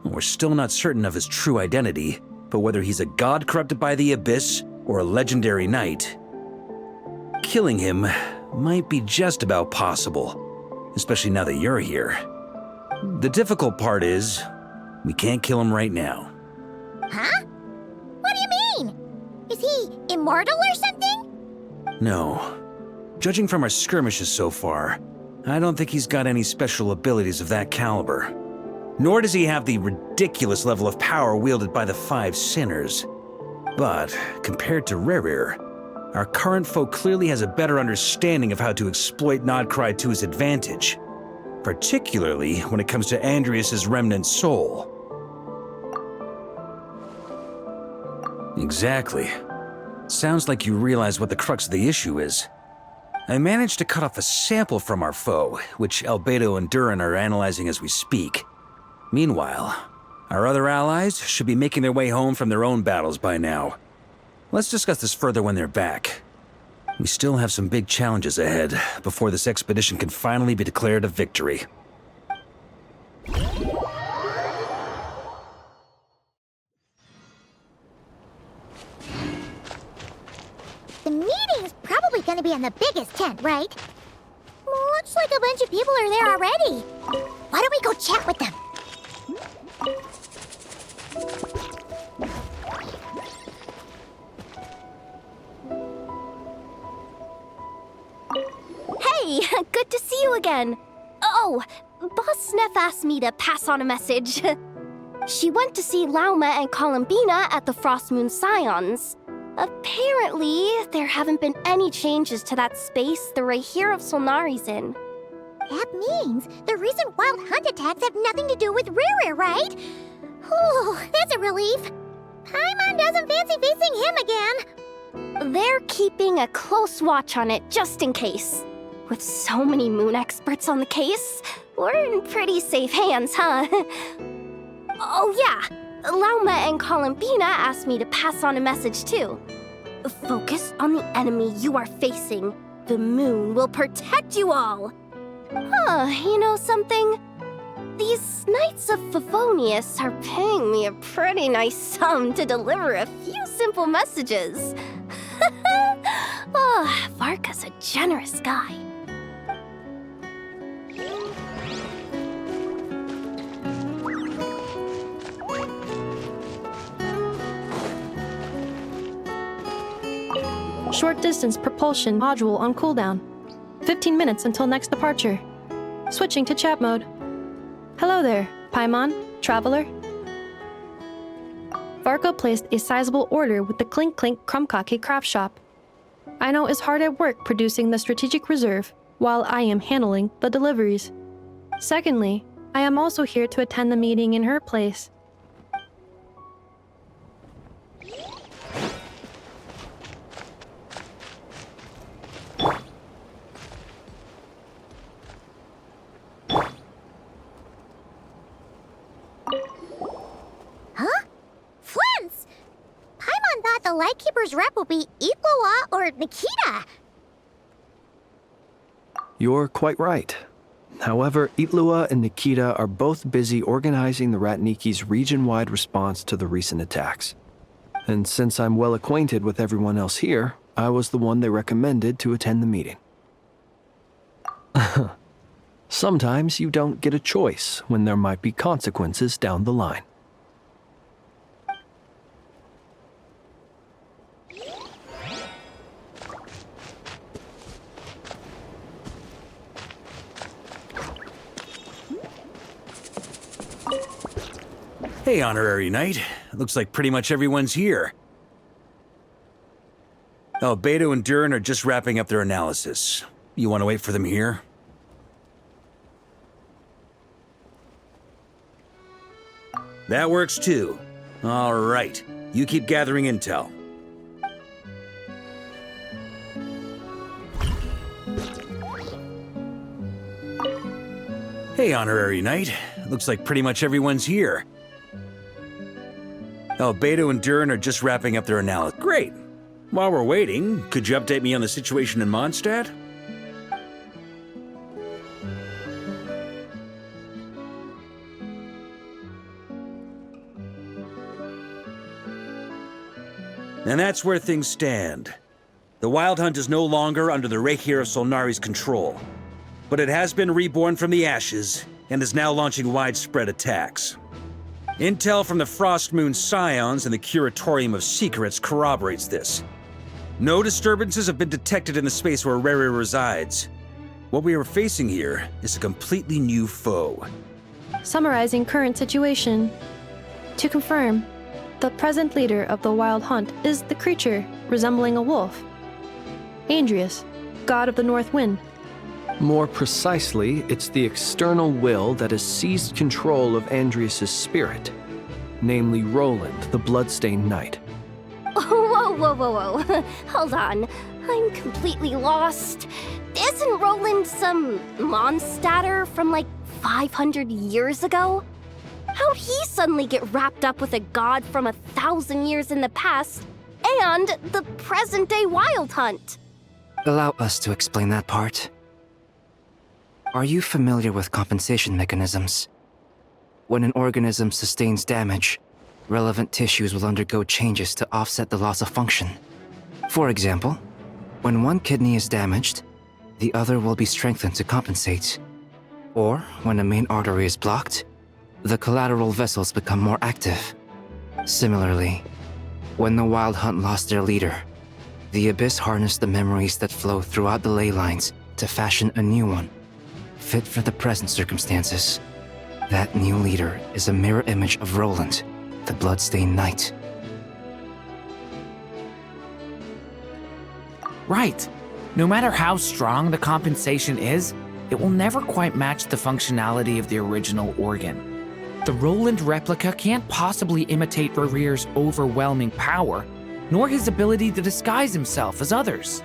We're still not certain of his true identity, but whether he's a god corrupted by the Abyss or a legendary knight, killing him might be just about possible, especially now that you're here. The difficult part is, we can't kill him right now. Huh? What do you mean? Is he immortal or something? No. Judging from our skirmishes so far, I don't think he's got any special abilities of that caliber. Nor does he have the ridiculous level of power wielded by the Five Sinners. But, compared to Rerir, Our current foe clearly has a better understanding of how to exploit Nodcry to his advantage, particularly when it comes to Andrias's remnant soul. Exactly. Sounds like you realize what the crux of the issue is. I managed to cut off a sample from our foe, which Albedo and Durin are analyzing as we speak. Meanwhile, our other allies should be making their way home from their own battles by now. Let's discuss this further when they're back. We still have some big challenges ahead before this expedition can finally be declared a victory. The meeting's probably gonna be in the biggest tent, right? Looks like a bunch of people are there already. Why don't we go chat with them? Hey, good to see you again. Oh, Boss Sneff asked me to pass on a message. She went to see Lauma and Columbina at the Frostmoon Scions. Apparently, there haven't been any changes to that space the Rahir of Solnari's in. That means the recent wild hunt attacks have nothing to do with Riri, right? Whew, that's a relief. Paimon doesn't fancy facing him again. They're keeping a close watch on it just in case. With so many moon experts on the case, we're in pretty safe hands, huh? Oh yeah, Lauma and Columbina asked me to pass on a message too. Focus on the enemy you are facing. The moon will protect you all. Huh, you know something? These Knights of Favonius are paying me a pretty nice sum to deliver a few simple messages. Oh, Varka's a generous guy. Short distance propulsion module on cooldown. 15 minutes until next departure. Switching to chat mode. Hello there, Paimon, Traveler. Varka placed a sizable order with the Clink Clink Krumkake craft shop. Aino is hard at work producing the strategic reserve, while I am handling the deliveries. Secondly, I am also here to attend the meeting in her place. Huh? Flint's! Paimon thought the Lightkeeper's rep would be Iqua or Nikita. You're quite right. However, Itlua and Nikita are both busy organizing the Ratniki's region-wide response to the recent attacks. And since I'm well acquainted with everyone else here, I was the one they recommended to attend the meeting. Sometimes you don't get a choice when there might be consequences down the line. Hey, Honorary Knight. Looks like pretty much everyone's here. Albedo and Durin are just wrapping up their analysis. You want to wait for them here? That works too. All right. You keep gathering intel. Hey, Honorary Knight. Looks like pretty much everyone's here. Albedo and Durin are just wrapping up their analysis. Great. While we're waiting, could you update me on the situation in Mondstadt? And that's where things stand. The Wild Hunt is no longer under the Rahir of Solnari's control, but it has been reborn from the ashes and is now launching widespread attacks. Intel from the Frostmoon Scions and the Curatorium of Secrets corroborates this. No disturbances have been detected in the space where Riri resides. What we are facing here is a completely new foe. Summarizing current situation. To confirm, the present leader of the Wild Hunt is the creature resembling a wolf. Andrius, god of the north wind. More precisely, it's the external will that has seized control of Andrius' spirit, namely Roland, the bloodstained knight. Whoa. Hold on. I'm completely lost. Isn't Roland some monstatter from like 500 years ago? How'd he suddenly get wrapped up with a god from 1,000 years in the past and the present-day Wild Hunt? Allow us to explain that part. Are you familiar with compensation mechanisms? When an organism sustains damage, relevant tissues will undergo changes to offset the loss of function. For example, when one kidney is damaged, the other will be strengthened to compensate. Or, when a main artery is blocked, the collateral vessels become more active. Similarly, when the Wild Hunt lost their leader, the Abyss harnessed the memories that flow throughout the ley lines to fashion a new one, fit for the present circumstances. That new leader is a mirror image of Roland, the bloodstained knight. Right. No matter how strong the compensation is, it will never quite match the functionality of the original organ. The Roland replica can't possibly imitate Barir's overwhelming power, nor his ability to disguise himself as others.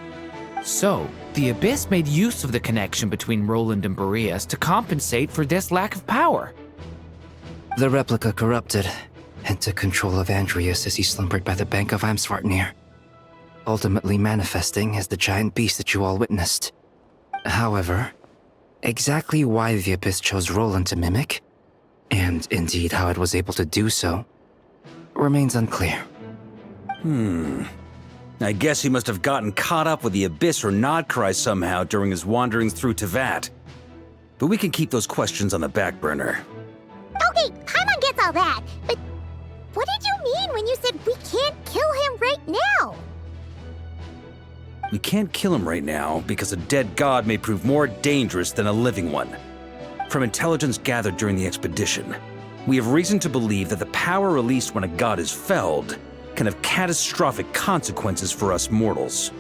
So, the Abyss made use of the connection between Roland and Boreas to compensate for this lack of power. The replica corrupted and took control of Andrius as he slumbered by the bank of Amsvartnir, ultimately manifesting as the giant beast that you all witnessed. However, exactly why the Abyss chose Roland to mimic, and indeed how it was able to do so, remains unclear. I guess he must have gotten caught up with the Abyss or Nodcry somehow during his wanderings through Tevat. But we can keep those questions on the back burner. Okay, Paimon gets all that, but what did you mean when you said we can't kill him right now? We can't kill him right now because a dead god may prove more dangerous than a living one. From intelligence gathered during the expedition, we have reason to believe that the power released when a god is felled can have catastrophic consequences for us mortals.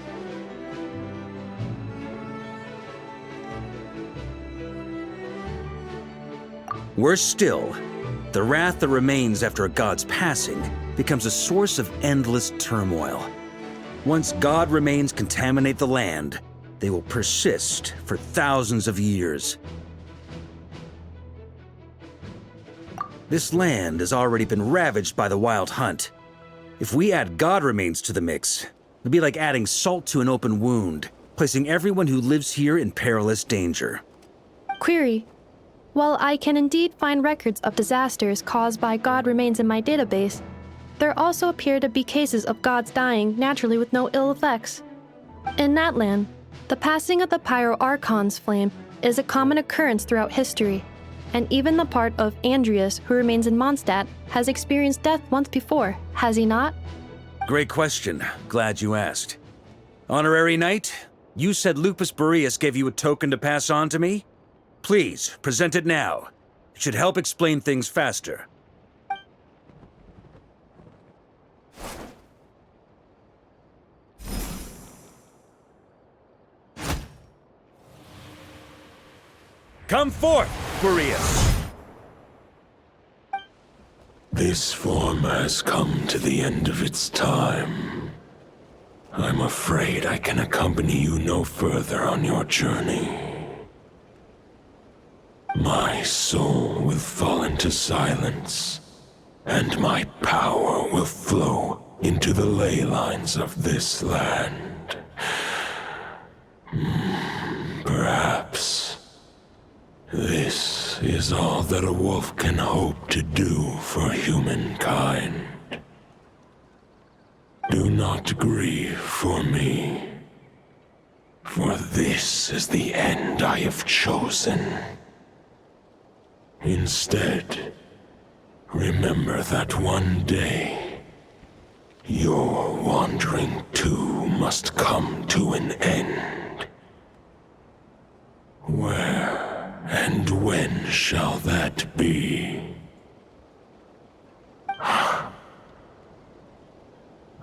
Worse still, the wrath that remains after a god's passing becomes a source of endless turmoil. Once god remains contaminate the land, they will persist for thousands of years. This land has already been ravaged by the Wild Hunt. If we add god remains to the mix, it'd be like adding salt to an open wound, placing everyone who lives here in perilous danger. Query. While I can indeed find records of disasters caused by god remains in my database, there also appear to be cases of gods dying naturally with no ill effects. In that land, the passing of the Pyro-Archon's flame is a common occurrence throughout history, and even the part of Andrius who remains in Mondstadt has experienced death once before, has he not? Great question. Glad you asked. Honorary Knight, you said Lupus Boreas gave you a token to pass on to me? Please, present it now. It should help explain things faster. Come forth, Boreas! This form has come to the end of its time. I'm afraid I can accompany you no further on your journey. My soul will fall into silence, and my power will flow into the ley lines of this land. Perhaps this is all that a wolf can hope to do for humankind. Do not grieve for me, for this is the end I have chosen. Instead, remember that one day, your wandering too must come to an end. Where and when shall that be?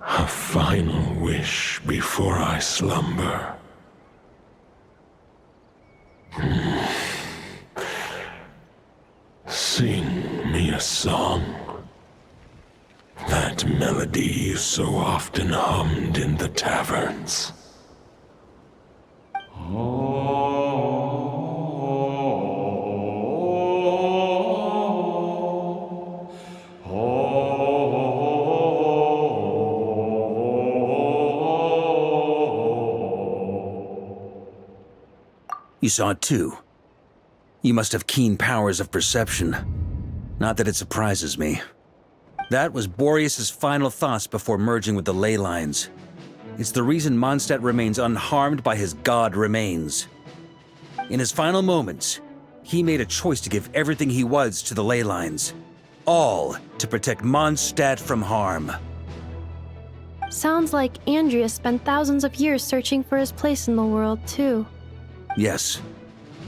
A final wish before I slumber. Sing me a song. That melody you so often hummed in the taverns. You saw it too. You must have keen powers of perception. Not that it surprises me. That was Boreas' final thoughts before merging with the ley lines. It's the reason Mondstadt remains unharmed by his god remains. In his final moments, he made a choice to give everything he was to the ley lines. All to protect Mondstadt from harm. Sounds like Andrea spent thousands of years searching for his place in the world, too. Yes.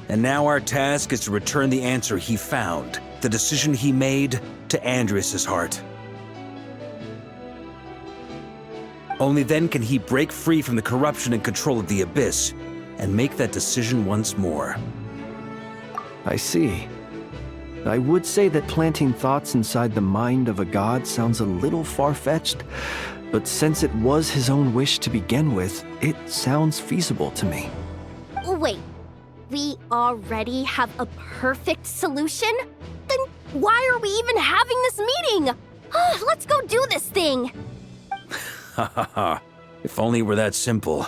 And now our task is to return the answer he found, the decision he made, to Andreas' heart. Only then can he break free from the corruption and control of the Abyss, and make that decision once more. I see. I would say that planting thoughts inside the mind of a god sounds a little far-fetched, but since it was his own wish to begin with, it sounds feasible to me. Wait, we already have a perfect solution? Then why are we even having this meeting? Let's go do this thing! Ha ha ha. If only it were that simple.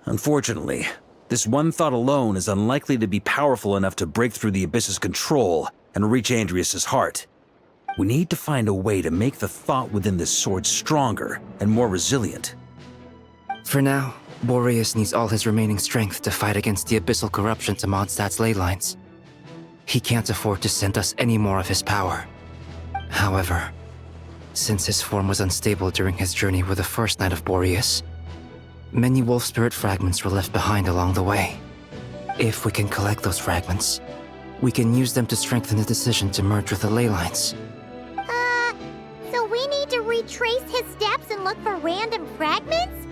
Unfortunately, this one thought alone is unlikely to be powerful enough to break through the Abyss's control and reach Andreas' heart. We need to find a way to make the thought within this sword stronger and more resilient. For now, Boreas needs all his remaining strength to fight against the abyssal corruption to Mondstadt's ley lines. He can't afford to send us any more of his power. However, since his form was unstable during his journey with the first night of Boreas, many wolf spirit fragments were left behind along the way. If we can collect those fragments, we can use them to strengthen the decision to merge with the ley lines. So we need to retrace his steps and look for random fragments?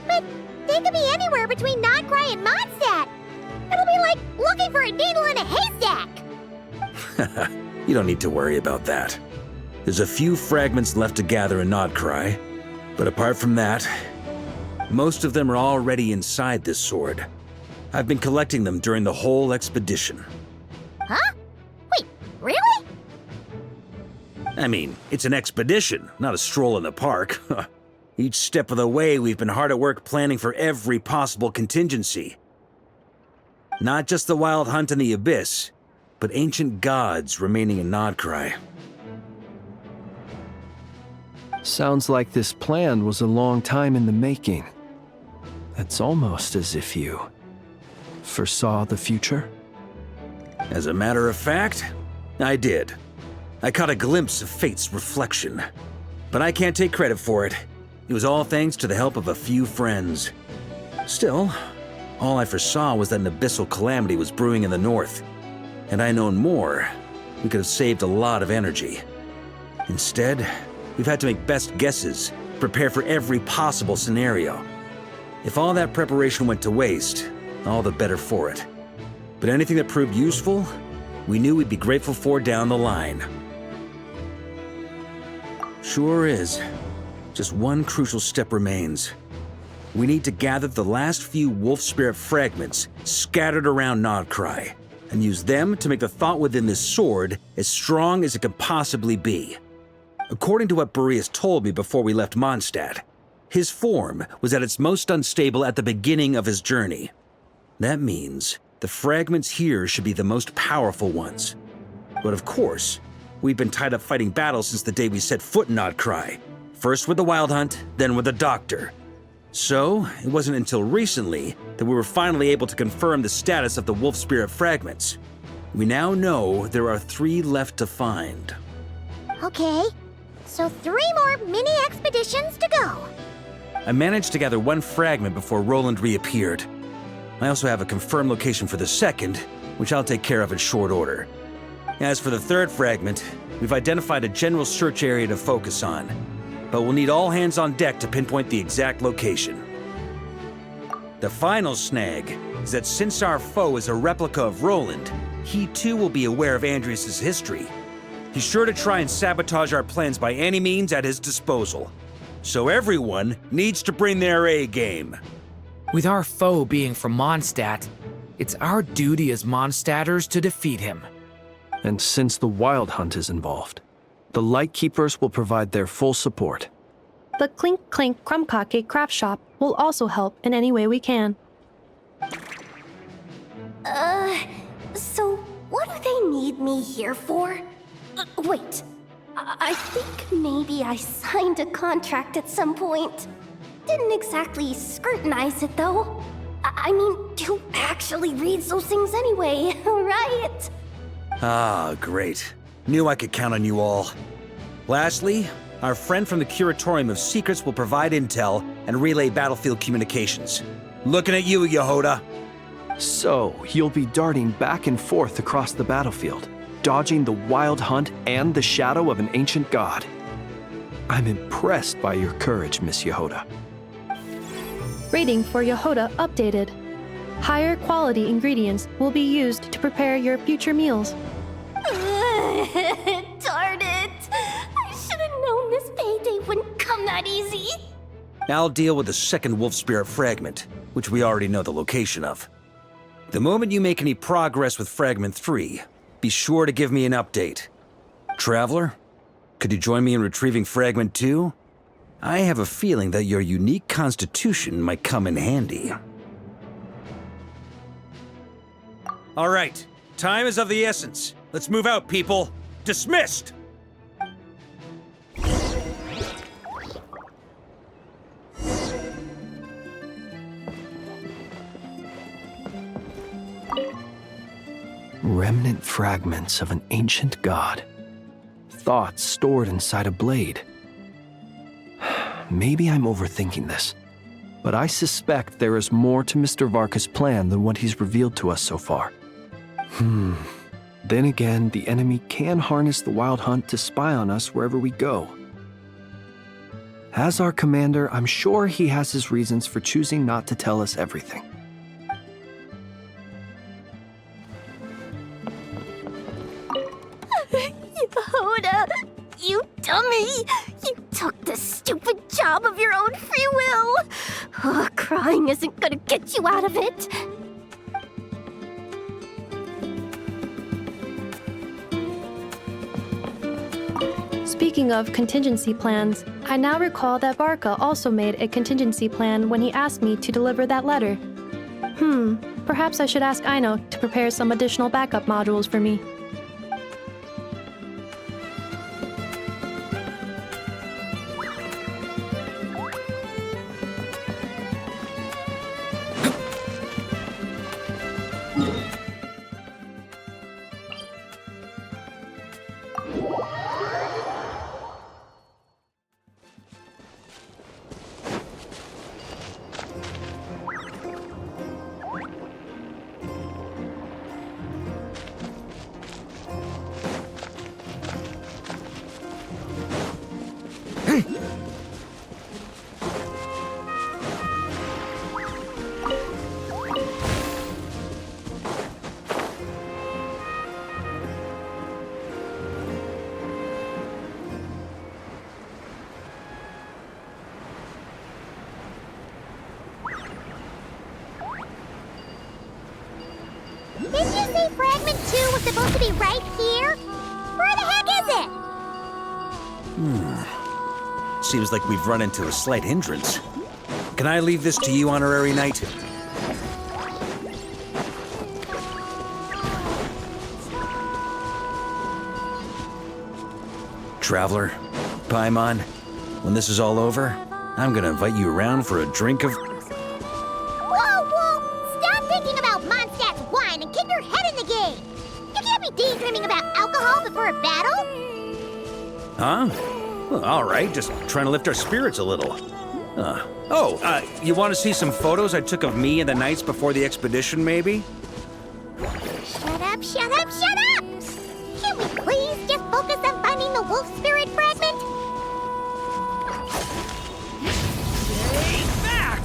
But they could be anywhere between Nodcry and Mondstadt. It'll be like looking for a needle in a haystack. You don't need to worry about that. There's a few fragments left to gather in Nodcry, but apart from that, most of them are already inside this sword. I've been collecting them during the whole expedition. Huh? Wait, really? I mean, it's an expedition, not a stroll in the park. Each step of the way, we've been hard at work planning for every possible contingency. Not just the wild hunt in the Abyss, but ancient gods remaining in Nodcry. Sounds like this plan was a long time in the making. It's almost as if you foresaw the future. As a matter of fact, I did. I caught a glimpse of fate's reflection. But I can't take credit for it. It was all thanks to the help of a few friends. Still, all I foresaw was that an abyssal calamity was brewing in the north. Had I known more, we could have saved a lot of energy. Instead, we've had to make best guesses, prepare for every possible scenario. If all that preparation went to waste, all the better for it. But anything that proved useful, we knew we'd be grateful for down the line. Sure is. Just one crucial step remains. We need to gather the last few wolf spirit fragments scattered around Nodcry, and use them to make the thought within this sword as strong as it can possibly be. According to what Boreas told me before we left Mondstadt, his form was at its most unstable at the beginning of his journey. That means the fragments here should be the most powerful ones. But of course, we've been tied up fighting battles since the day we set foot in Nodcry. First with the Wild Hunt, then with the Doctor. So, it wasn't until recently that we were finally able to confirm the status of the Wolf Spirit fragments. We now know there are 3 left to find. Okay, so 3 more mini expeditions to go. I managed to gather 1 fragment before Roland reappeared. I also have a confirmed location for the second, which I'll take care of in short order. As for the 3rd fragment, we've identified a general search area to focus on, but we'll need all hands on deck to pinpoint the exact location. The final snag is that since our foe is a replica of Roland, he too will be aware of Andrias' history. He's sure to try and sabotage our plans by any means at his disposal. So everyone needs to bring their A game. With our foe being from Mondstadt, it's our duty as Mondstadters to defeat him. And since the Wild Hunt is involved, the Lightkeepers will provide their full support. The Clink Clink Krumkake craft shop will also help in any way we can. So what do they need me here for? Wait, I think maybe I signed a contract at some point. Didn't exactly scrutinize it though. I mean, who actually reads those things anyway, right? Ah, great. Knew I could count on you all. Lastly, our friend from the Curatorium of Secrets will provide intel and relay battlefield communications. Looking at you, Yehoda. So, you'll be darting back and forth across the battlefield, dodging the Wild Hunt and the shadow of an ancient god. I'm impressed by your courage, Miss Yehoda. Rating for Yehoda updated. Higher quality ingredients will be used to prepare your future meals. Darn it! I should have known this payday wouldn't come that easy. I'll deal with the second Wolf Spirit fragment, which we already know the location of. The moment you make any progress with Fragment 3, be sure to give me an update. Traveler, could you join me in retrieving Fragment 2? I have a feeling that your unique constitution might come in handy. All right, time is of the essence. Let's move out, people. Dismissed! Remnant fragments of an ancient god. Thoughts stored inside a blade. Maybe I'm overthinking this, but I suspect there is more to Mr. Varka's plan than what he's revealed to us so far. Then again, the enemy can harness the Wild Hunt to spy on us wherever we go. As our commander, I'm sure he has his reasons for choosing not to tell us everything. Yehoda, you dummy! You took the stupid job of your own free will! Oh, crying isn't gonna get you out of it! Speaking of contingency plans, I now recall that Varka also made a contingency plan when he asked me to deliver that letter. Perhaps I should ask Aino to prepare some additional backup modules for me. Didn't you say Fragment 2 was supposed to be right here? Where the heck is it? Seems like we've run into a slight hindrance. Can I leave this to you, Honorary Knight? Traveler, Paimon, when this is all over, I'm gonna invite you around for a drink of... Whoa! Stop thinking about Mondstadt's wine and keep your head in the game! You can't be daydreaming about alcohol before a battle! Huh? Well, all right, just trying to lift our spirits a little. You want to see some photos I took of me and the knights before the expedition, maybe? Shut up! Can we please just focus on finding the wolf spirit fragment? Stay back!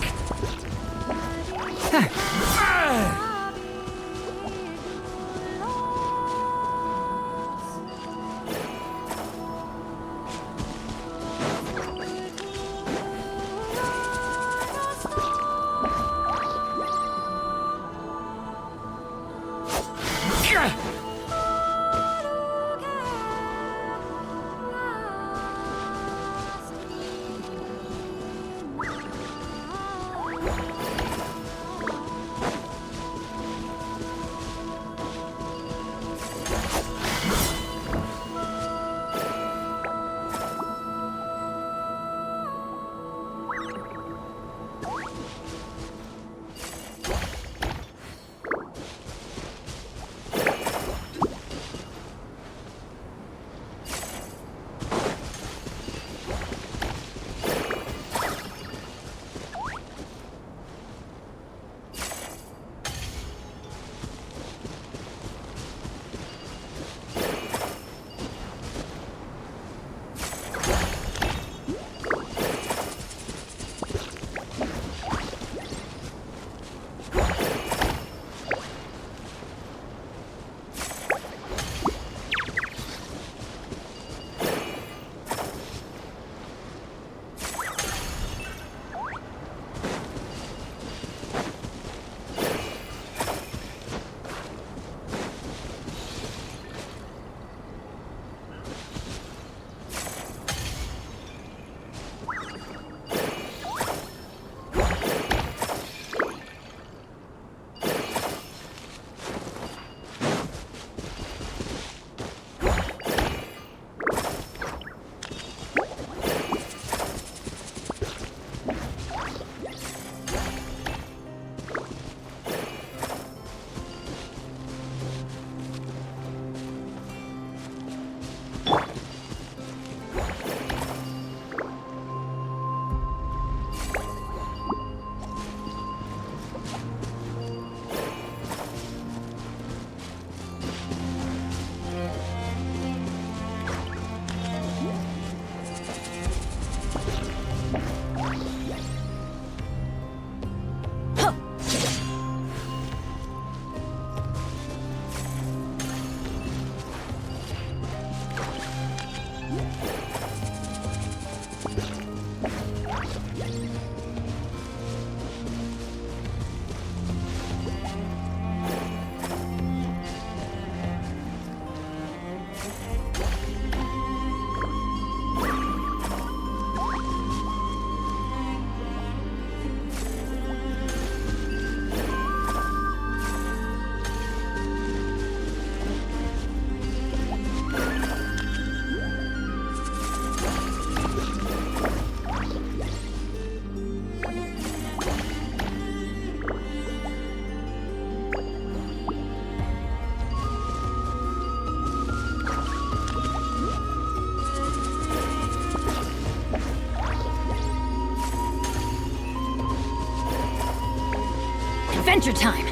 your time.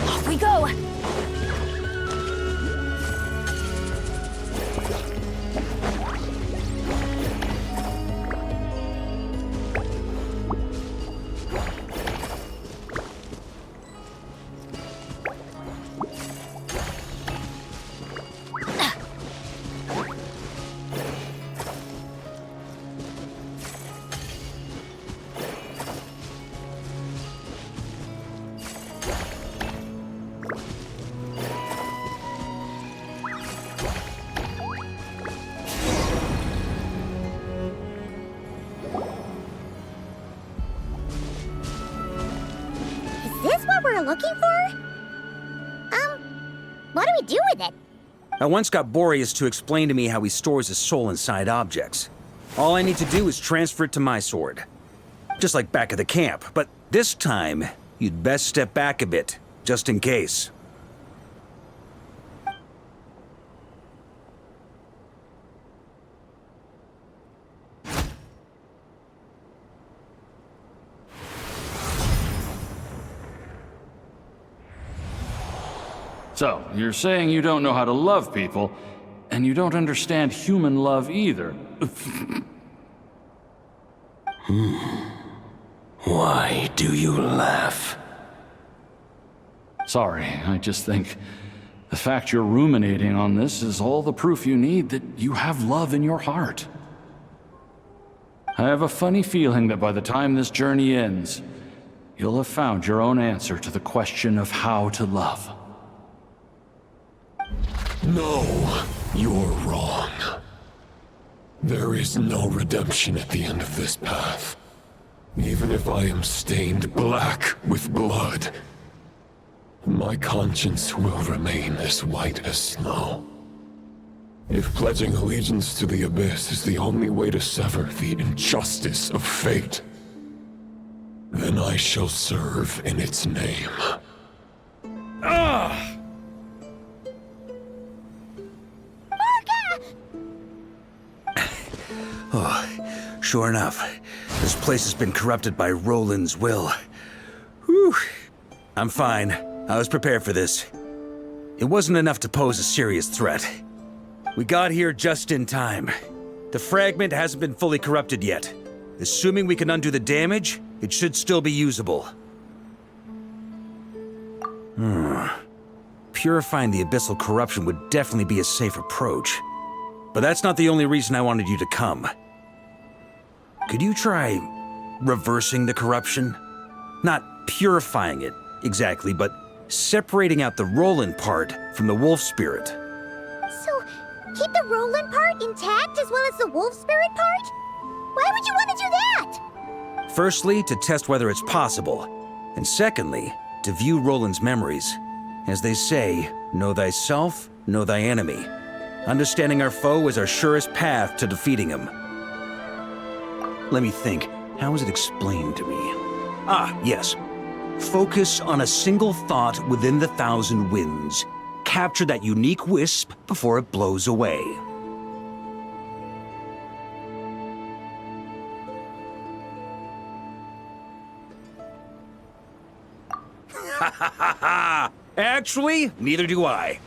Off we go! we're looking for? What do we do with it? I once got Boreas to explain to me how he stores his soul inside objects. All I need to do is transfer it to my sword. Just like back at the camp, but this time, you'd best step back a bit, just in case. So, you're saying you don't know how to love people, and you don't understand human love either. Why do you laugh? Sorry, I just think the fact you're ruminating on this is all the proof you need that you have love in your heart. I have a funny feeling that by the time this journey ends, you'll have found your own answer to the question of how to love. No, you're wrong. There is no redemption at the end of this path. Even if I am stained black with blood, my conscience will remain as white as snow. If pledging allegiance to the Abyss is the only way to sever the injustice of fate, then I shall serve in its name. Ugh! Oh, sure enough, this place has been corrupted by Roland's will. Whew. I'm fine. I was prepared for this. It wasn't enough to pose a serious threat. We got here just in time. The fragment hasn't been fully corrupted yet. Assuming we can undo the damage, it should still be usable. Purifying the abyssal corruption would definitely be a safe approach. But that's not the only reason I wanted you to come. Could you try reversing the corruption? Not purifying it, exactly, but separating out the Roland part from the wolf spirit. So, keep the Roland part intact as well as the wolf spirit part? Why would you want to do that? Firstly, to test whether it's possible. And secondly, to view Roland's memories. As they say, know thyself, know thy enemy. Understanding our foe is our surest path to defeating him. Let me think. How was it explained to me? Ah, yes. Focus on a single thought within the 1,000 winds. Capture that unique wisp before it blows away. Ha ha ha ha! Actually, neither do I.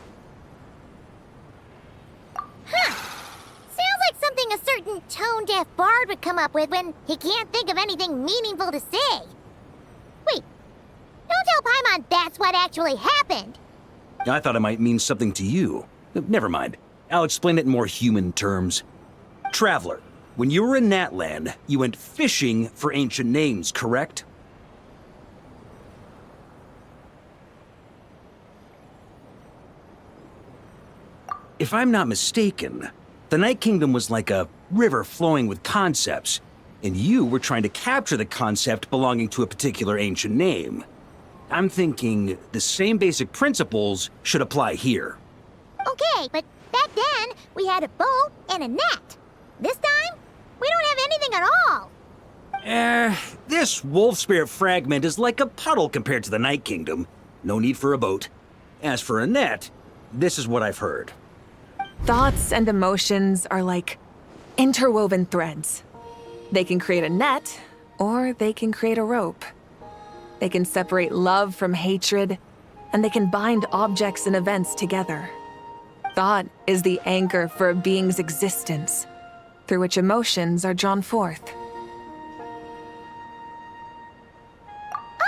Sounds like something a certain tone-deaf bard would come up with when he can't think of anything meaningful to say. Wait, don't tell Paimon that's what actually happened. I thought it might mean something to you. Never mind. I'll explain it in more human terms. Traveler, when you were in Natland, you went fishing for ancient names, correct? If I'm not mistaken, the Night Kingdom was like a river flowing with concepts, and you were trying to capture the concept belonging to a particular ancient name. I'm thinking the same basic principles should apply here. Okay, but back then, we had a boat and a net. This time, we don't have anything at all. This wolf spirit fragment is like a puddle compared to the Night Kingdom. No need for a boat. As for a net, this is what I've heard. Thoughts and emotions are like interwoven threads. They can create a net, or they can create a rope. They can separate love from hatred, and they can bind objects and events together. Thought is the anchor for a being's existence, through which emotions are drawn forth.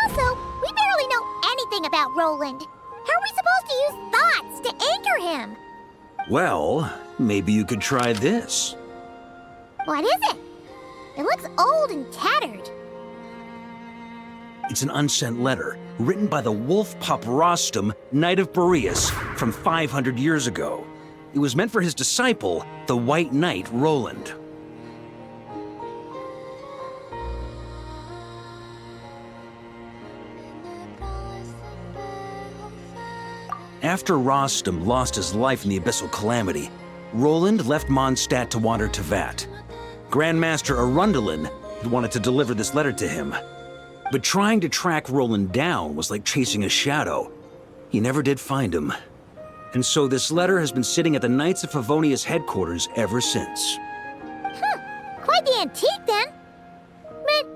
Also, we barely know anything about Roland. How are we supposed to use thoughts to anchor him? Well, maybe you could try this. What is it? It looks old and tattered. It's an unsent letter, written by the wolf pup Rostam, Knight of Boreas, from 500 years ago. It was meant for his disciple, the White Knight Roland. After Rostam lost his life in the Abyssal Calamity, Roland left Mondstadt to wander to Vat. Grandmaster Arundelen had wanted to deliver this letter to him. But trying to track Roland down was like chasing a shadow. He never did find him. And so this letter has been sitting at the Knights of Favonia's headquarters ever since. Quite the antique then. But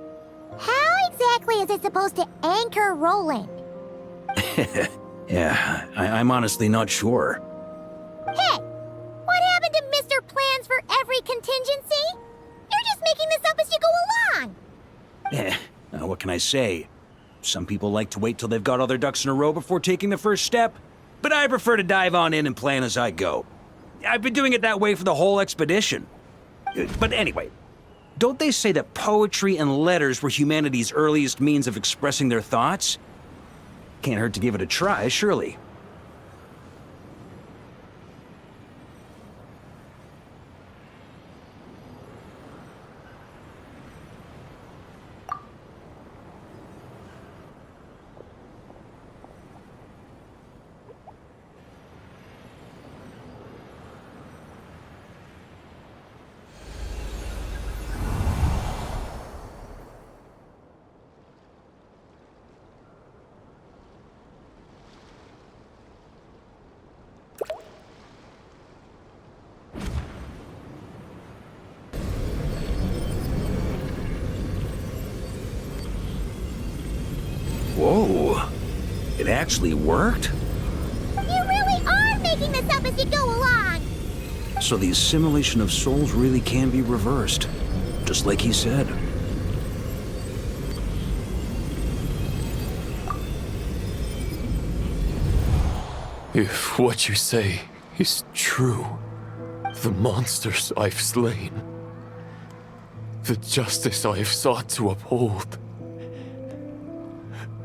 how exactly is it supposed to anchor Roland? Yeah, I'm honestly not sure. Hey, what happened to Mr. Plans for every contingency? You're just making this up as you go along. What can I say? Some people like to wait till they've got all their ducks in a row before taking the first step, but I prefer to dive on in and plan as I go. I've been doing it that way for the whole expedition. But anyway, don't they say that poetry and letters were humanity's earliest means of expressing their thoughts? Can't hurt to give it a try, surely. Whoa, it actually worked? You really are making this up as you go along. So the assimilation of souls really can be reversed, just like he said. If what you say is true, the monsters I've slain, the justice I have sought to uphold,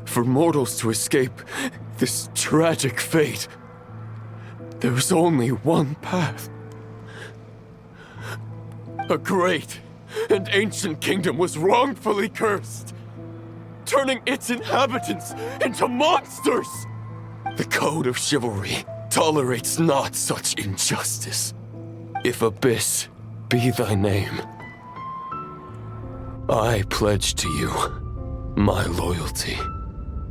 for mortals to escape this tragic fate, there's only one path. A great and ancient kingdom was wrongfully cursed, turning its inhabitants into monsters. The code of chivalry tolerates not such injustice. If Abyss be thy name, I pledge to you my loyalty.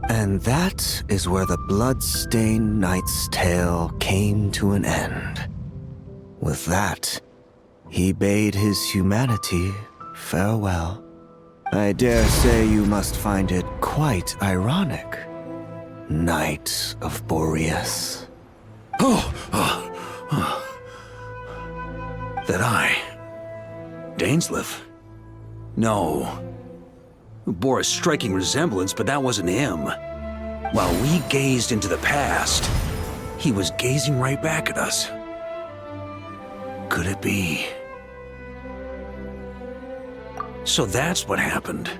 And that is where the blood-stained knight's tale came to an end. With that, he bade his humanity farewell. I dare say you must find it quite ironic, Knight of Boreas. That I, Dainsleif? No. Bore a striking resemblance, but that wasn't him. While we gazed into the past, he was gazing right back at us. Could it be? So that's what happened.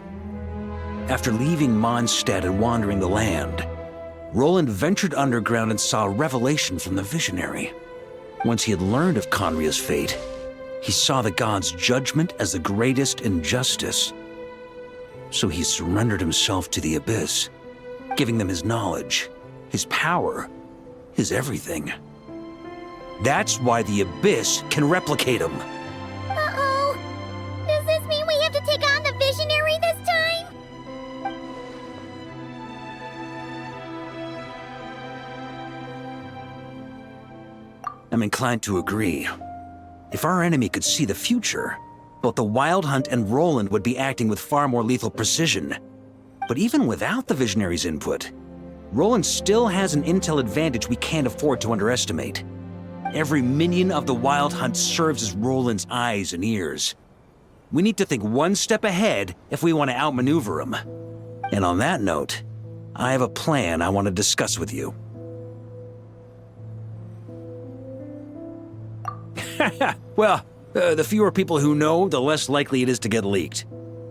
After leaving Mondstadt and wandering the land, Roland ventured underground and saw a revelation from the visionary. Once he had learned of Conria's fate, he saw the gods' judgment as the greatest injustice. So he surrendered himself to the Abyss, giving them his knowledge, his power, his everything. That's why the Abyss can replicate him. Uh-oh. Does this mean we have to take on the Visionary this time? I'm inclined to agree. If our enemy could see the future, both the Wild Hunt and Roland would be acting with far more lethal precision. But even without the Visionary's input, Roland still has an intel advantage we can't afford to underestimate. Every minion of the Wild Hunt serves as Roland's eyes and ears. We need to think one step ahead if we want to outmaneuver him. And on that note, I have a plan I want to discuss with you. Well, the fewer people who know, the less likely it is to get leaked.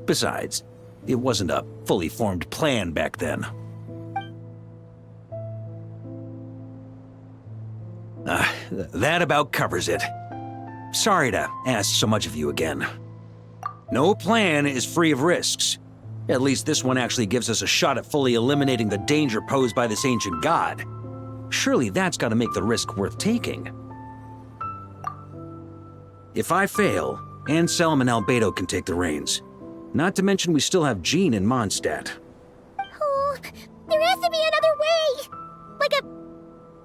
Besides, it wasn't a fully formed plan back then. That about covers it. Sorry to ask so much of you again. No plan is free of risks. At least this one actually gives us a shot at fully eliminating the danger posed by this ancient god. Surely that's got to make the risk worth taking. If I fail, Anselm and Albedo can take the reins. Not to mention we still have Jean and Mondstadt. Oh, there has to be another way! Like a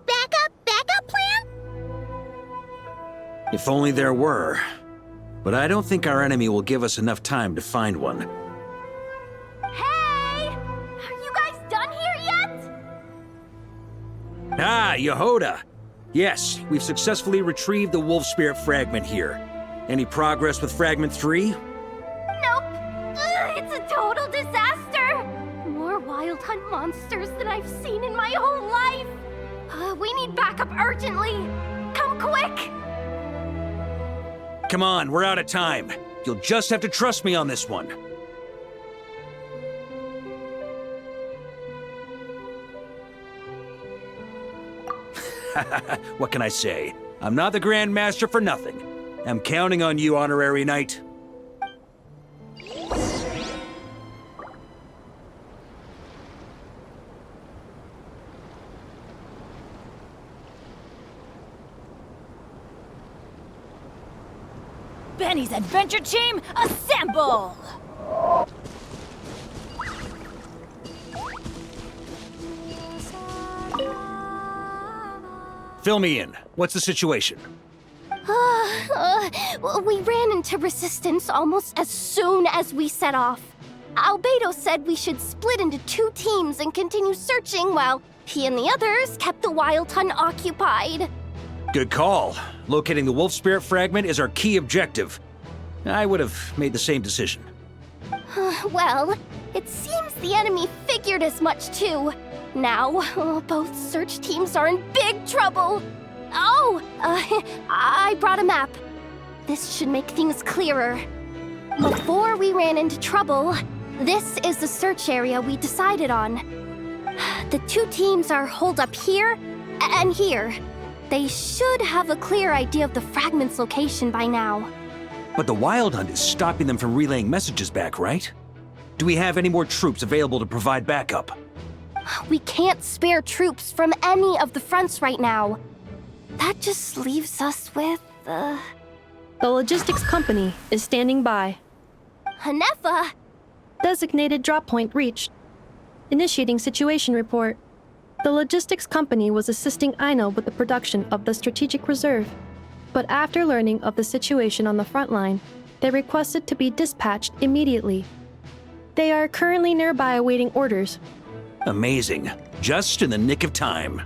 backup plan? If only there were. But I don't think our enemy will give us enough time to find one. Hey! Are you guys done here yet? Ah, Yehoda! Yes, we've successfully retrieved the Wolf Spirit fragment here. Any progress with Fragment 3? Nope. It's a total disaster. More Wild Hunt monsters than I've seen in my whole life. We need backup urgently. Come quick! Come on, we're out of time. You'll just have to trust me on this one. What can I say? I'm not the Grand Master for nothing. I'm counting on you, Honorary Knight. Benny's adventure team, assemble! Fill me in. What's the situation? We ran into resistance almost as soon as we set off. Albedo said we should split into 2 teams and continue searching while he and the others kept the Wild Hunt occupied. Good call. Locating the Wolf Spirit fragment is our key objective. I would have made the same decision. Well, it seems the enemy figured as much too. Now, both search teams are in big trouble. Oh, I brought a map. This should make things clearer. Before we ran into trouble, this is the search area we decided on. The 2 teams are holed up here and here. They should have a clear idea of the fragment's location by now. But the Wild Hunt is stopping them from relaying messages back, right? Do we have any more troops available to provide backup? We can't spare troops from any of the fronts right now. That just leaves us with, The logistics company is standing by. Hanefa! Designated drop point reached. Initiating situation report. The logistics company was assisting Aino with the production of the strategic reserve. But after learning of the situation on the front line, they requested to be dispatched immediately. They are currently nearby awaiting orders. Amazing. Just in the nick of time.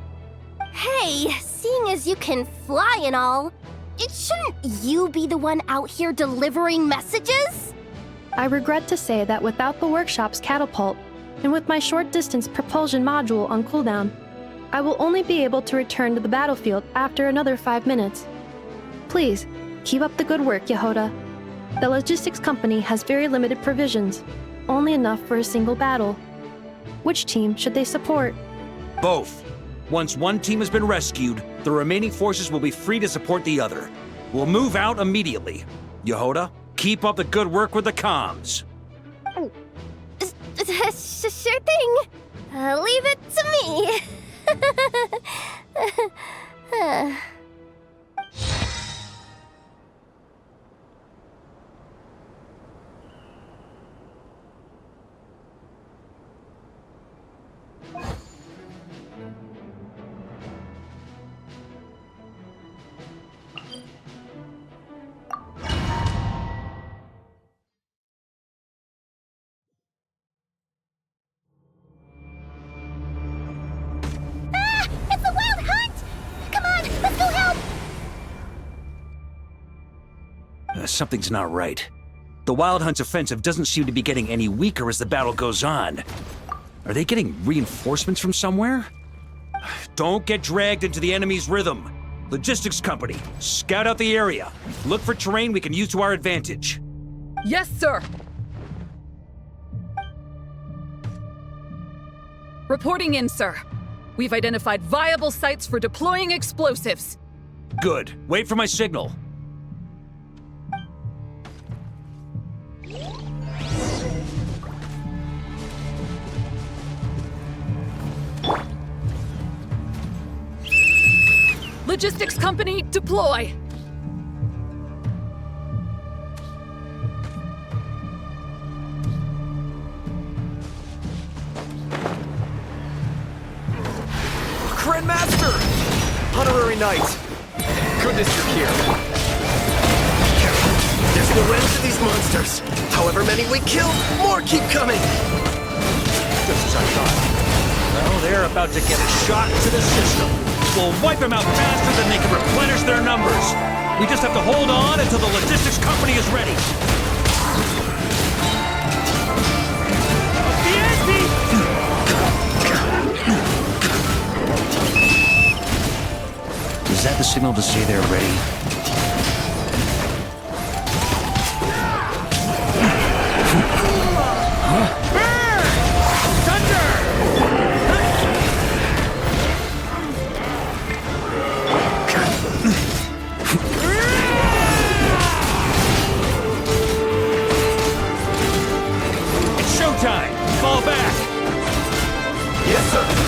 Hey, seeing as you can fly and all, shouldn't you be the one out here delivering messages? I regret to say that without the workshop's catapult, and with my short-distance propulsion module on cooldown, I will only be able to return to the battlefield after another 5 minutes. Please, keep up the good work, Yehoda. The logistics company has very limited provisions, only enough for a single battle. Which team should they support? Both. Once one team has been rescued, the remaining forces will be free to support the other. We'll move out immediately. Yehoda, keep up the good work with the comms. Sure thing. Leave it to me. Something's not right. The Wild Hunt's offensive doesn't seem to be getting any weaker as the battle goes on. Are they getting reinforcements from somewhere? Don't get dragged into the enemy's rhythm. Logistics company, scout out the area. Look for terrain we can use to our advantage. Yes, sir. Reporting in, sir. We've identified viable sites for deploying explosives. Good. Wait for my signal. Logistics company, deploy! Grandmaster! Honorary Knight! Goodness you're here. There's no end to these monsters. However many we kill, more keep coming. Just as I thought. Well, they're about to get a shot to the system. We'll wipe them out faster than they can replenish their numbers. We just have to hold on until the logistics company is ready. Is that the signal to say they're ready? Fall back! Yes, sir!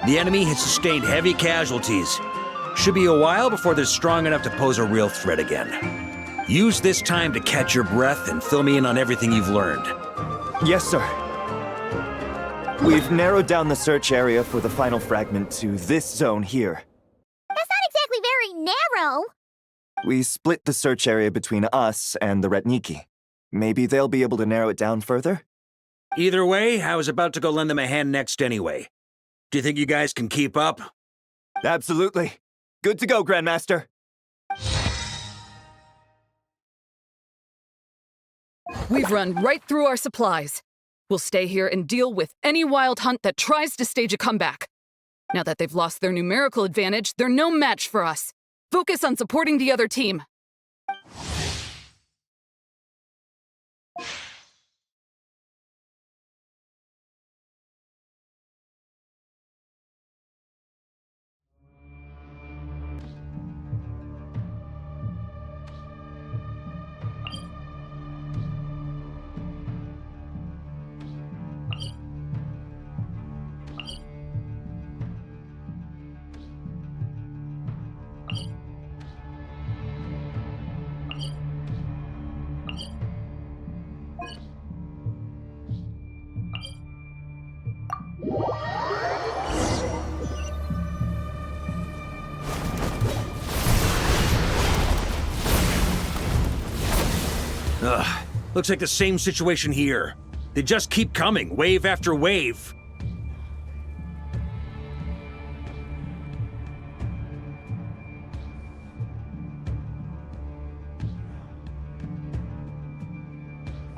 The enemy has sustained heavy casualties. Should be a while before they're strong enough to pose a real threat again. Use this time to catch your breath and fill me in on everything you've learned. Yes, sir. We've narrowed down the search area for the final fragment to this zone here. That's not exactly very narrow. We split the search area between us and the Ratniki. Maybe they'll be able to narrow it down further? Either way, I was about to go lend them a hand next anyway. Do you think you guys can keep up? Absolutely. Good to go, Grandmaster. We've run right through our supplies. We'll stay here and deal with any wild hunt that tries to stage a comeback. Now that they've lost their numerical advantage, they're no match for us. Focus on supporting the other team. Looks like the same situation here. They just keep coming, wave after wave.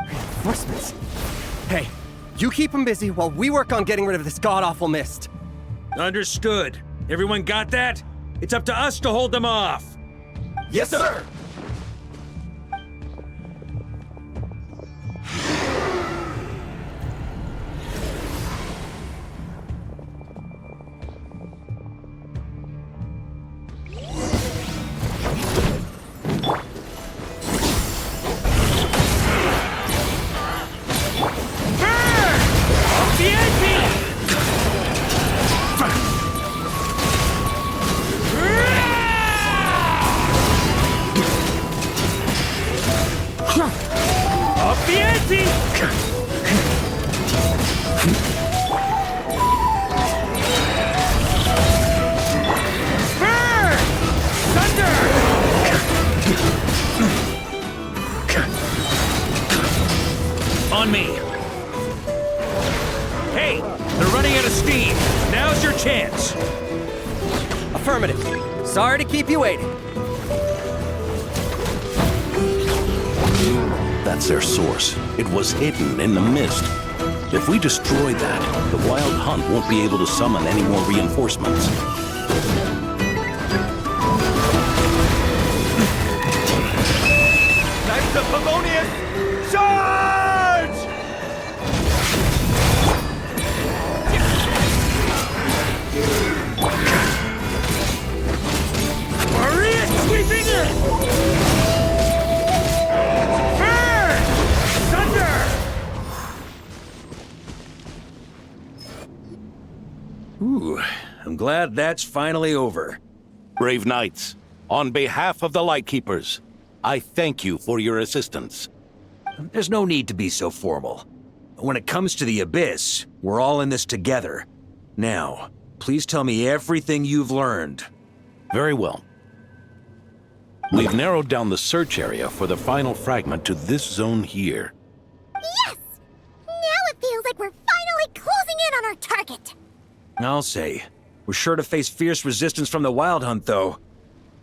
Reinforcements. Hey, you keep them busy while we work on getting rid of this god-awful mist. Understood. Everyone got that? It's up to us to hold them off. Yes, sir! On me. Hey, they're running out of steam. Now's your chance. Affirmative. Sorry to keep you waiting. That's their source. It was hidden in the mist. If we destroy that, the Wild Hunt won't be able to summon any more reinforcements. Knights of Pavonius, charge! Maria sweeping in! Burn! Thunder! Ooh, I'm glad that's finally over. Brave knights, on behalf of the Lightkeepers, I thank you for your assistance. There's no need to be so formal. When it comes to the Abyss, we're all in this together. Now, please tell me everything you've learned. Very well. We've narrowed down the search area for the final fragment to this zone here. Yes! Now it feels like we're finally closing in on our target. I'll say. We're sure to face fierce resistance from the Wild Hunt, though.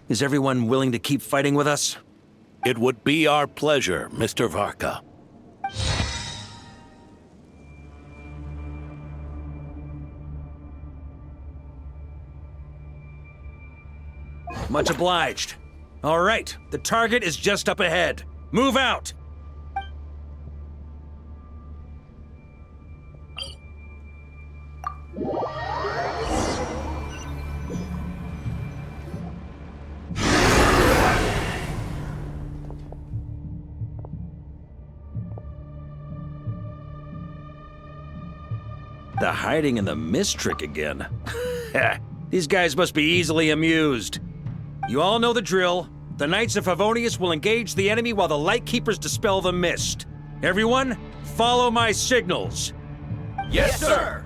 Is everyone willing to keep fighting with us? It would be our pleasure, Mr. Varka. Much obliged. All right, the target is just up ahead. Move out! The hiding in the mist trick again. These guys must be easily amused. You all know the drill. The Knights of Favonius will engage the enemy while the Lightkeepers dispel the mist. Everyone, follow my signals. Yes, sir!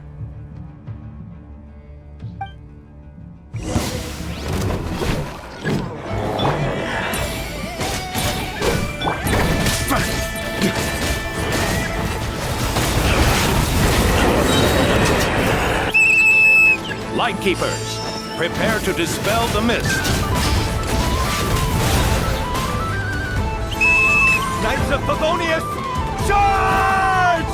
Lightkeepers, prepare to dispel the mist. Knights of Pavonius, charge!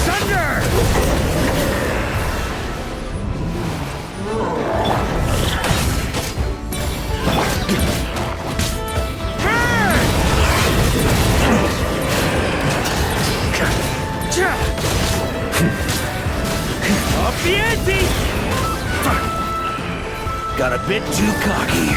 Thunder! Up the ante! Got a bit too cocky.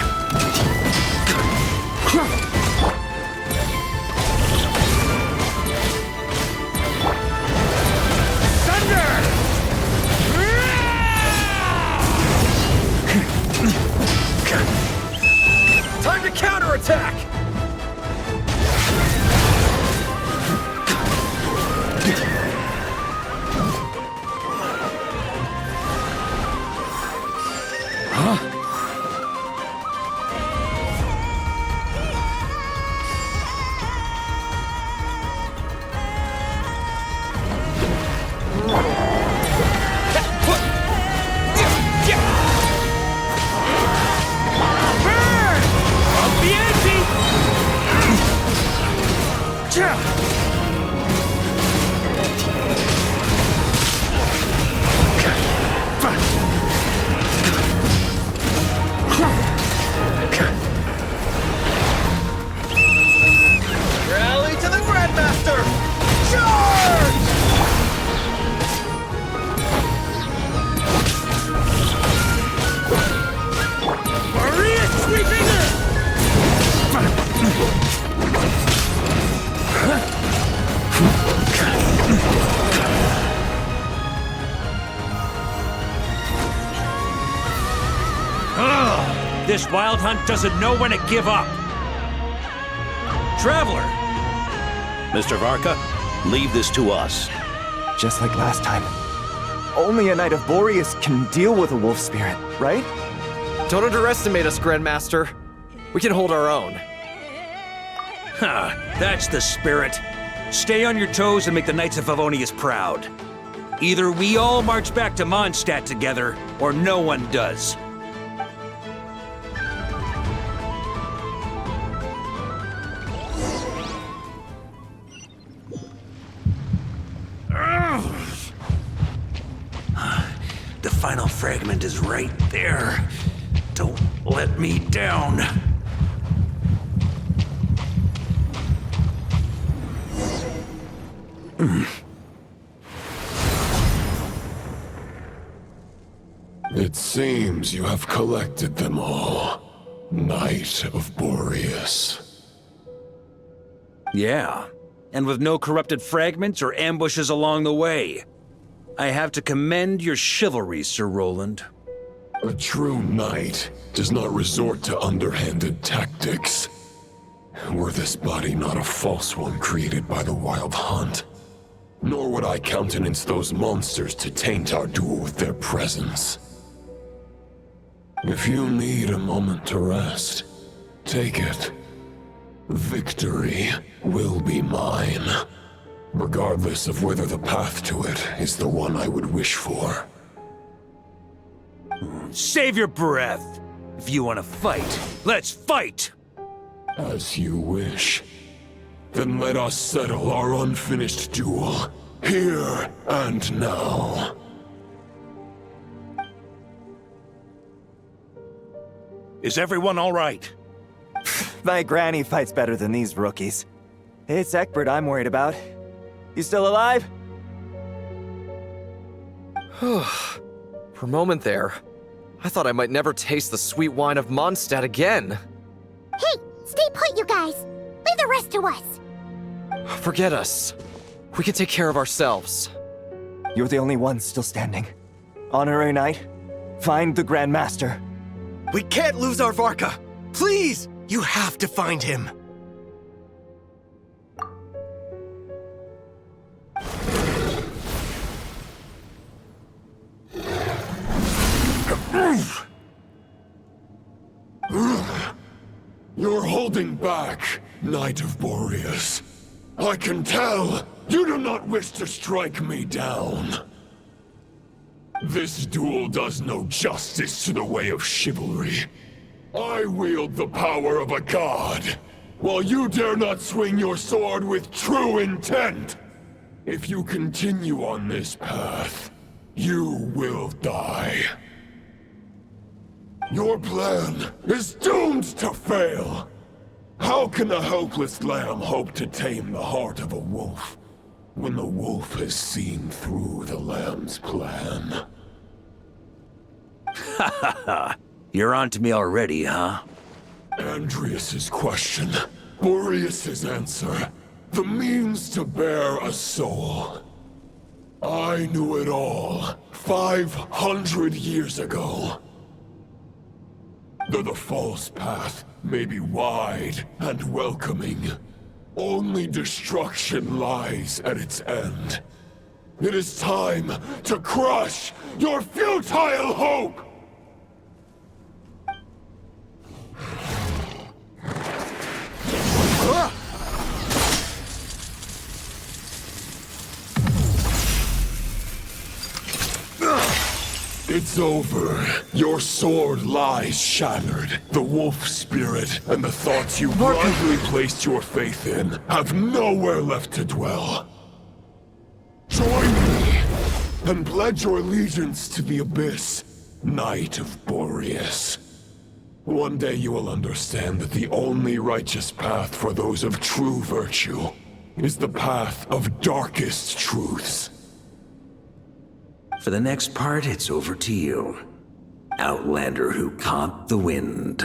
Time to counterattack! This wild hunt doesn't know when to give up. Traveler! Mr. Varka, leave this to us. Just like last time. Only a Knight of Boreas can deal with a wolf spirit, right? Don't underestimate us, Grandmaster. We can hold our own. Ha! That's the spirit. Stay on your toes and make the Knights of Favonius proud. Either we all march back to Mondstadt together, or no one does. The final fragment is right there. Don't let me down. It seems you have collected them all, Knight of Boreas. Yeah, and with no corrupted fragments or ambushes along the way. I have to commend your chivalry, Sir Roland. A true knight does not resort to underhanded tactics. Were this body not a false one created by the Wild Hunt, nor would I countenance those monsters to taint our duel with their presence. If you need a moment to rest, take it. Victory will be mine, regardless of whether the path to it is the one I would wish for. Save your breath! If you want to fight, let's fight! As you wish. Then let us settle our unfinished duel, here and now. Is everyone all right? My granny fights better than these rookies. It's Egbert I'm worried about. You still alive? For a moment there, I thought I might never taste the sweet wine of Mondstadt again. Hey, stay put, you guys. Leave the rest to us. Forget us. We can take care of ourselves. You're the only one still standing. Honorary Knight, find the Grand Master. We can't lose our Varka! Please! You have to find him! You're holding back, Knight of Boreas. I can tell you do not wish to strike me down. This duel does no justice to the way of chivalry. I wield the power of a god, while you dare not swing your sword with true intent. If you continue on this path, you will die. Your plan is doomed to fail. How can a helpless lamb hope to tame the heart of a wolf, when the wolf has seen through the lamb's plan? Ha ha ha! You're on to me already, huh? Andreas's question, Boreas's answer, the means to bear a soul. I knew it all 500 years ago. Though the false path may be wide and welcoming, only destruction lies at its end. It is time to crush your futile hope! It's over. Your sword lies shattered. The wolf spirit and the thoughts you blindly placed your faith in have nowhere left to dwell. Join me and pledge your allegiance to the abyss, Knight of Boreas. One day you will understand that the only righteous path for those of true virtue is the path of darkest truths. For the next part, it's over to you. Outlander who caught the wind.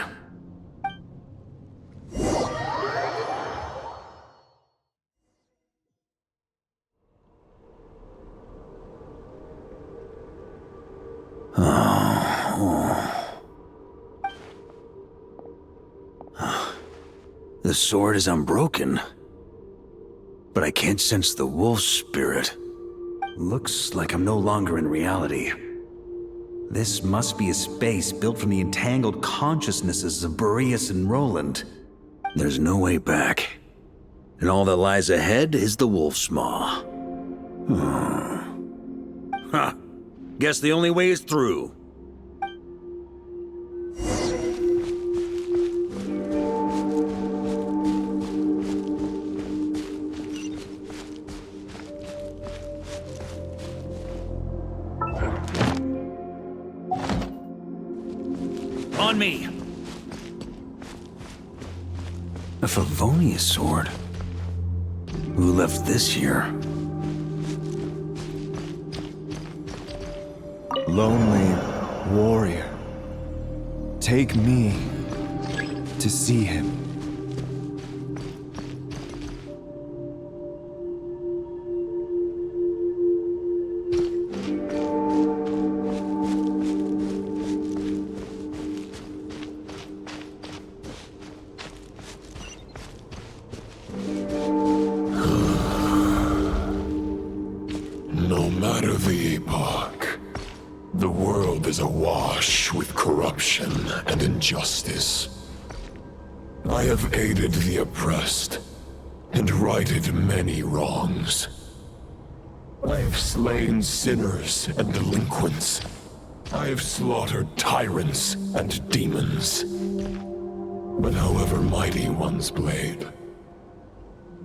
the sword is unbroken, but I can't sense the wolf spirit. Looks like I'm no longer in reality. This must be a space built from the entangled consciousnesses of Boreas and Roland. There's no way back. And all that lies ahead is the wolf's maw. Huh. Guess the only way is through. On me! A Favonius sword? Who left this here? Lonely warrior, take me to see him. No matter the epoch, the world is awash with corruption and injustice. I have aided the oppressed and righted many wrongs. I have slain sinners and delinquents. I have slaughtered tyrants and demons. But however mighty one's blade,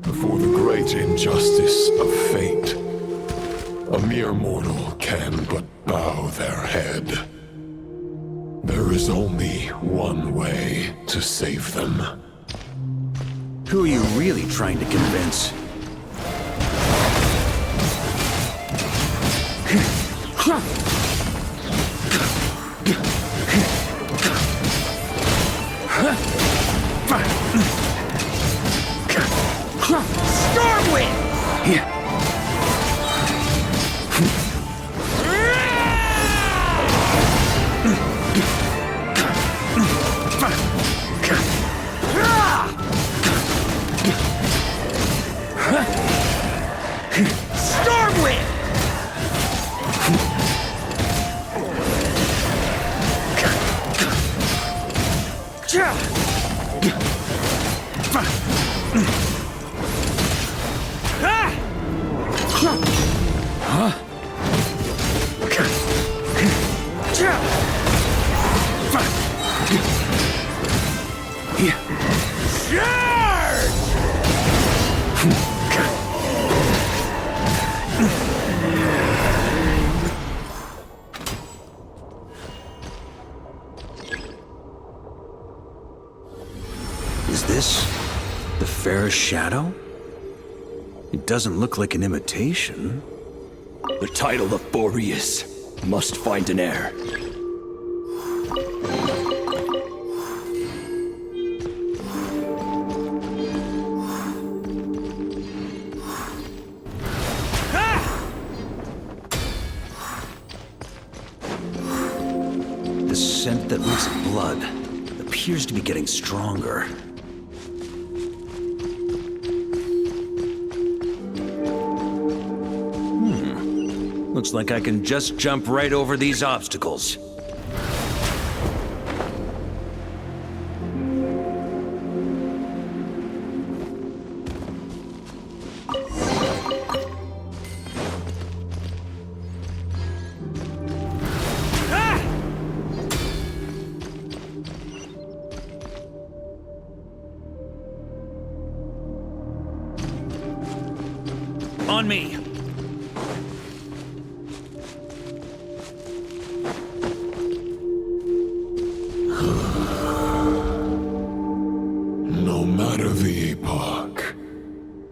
before the great injustice of fate, a mere mortal can but bow their head. There is only one way to save them. Who are you really trying to convince? Stormwind! Yeah. Stormwind! Is this the fairest shadow? It doesn't look like an imitation. The title of Boreas must find an heir. The scent that reeks of blood appears to be getting stronger. Looks like I can just jump right over these obstacles. On me! No matter the epoch,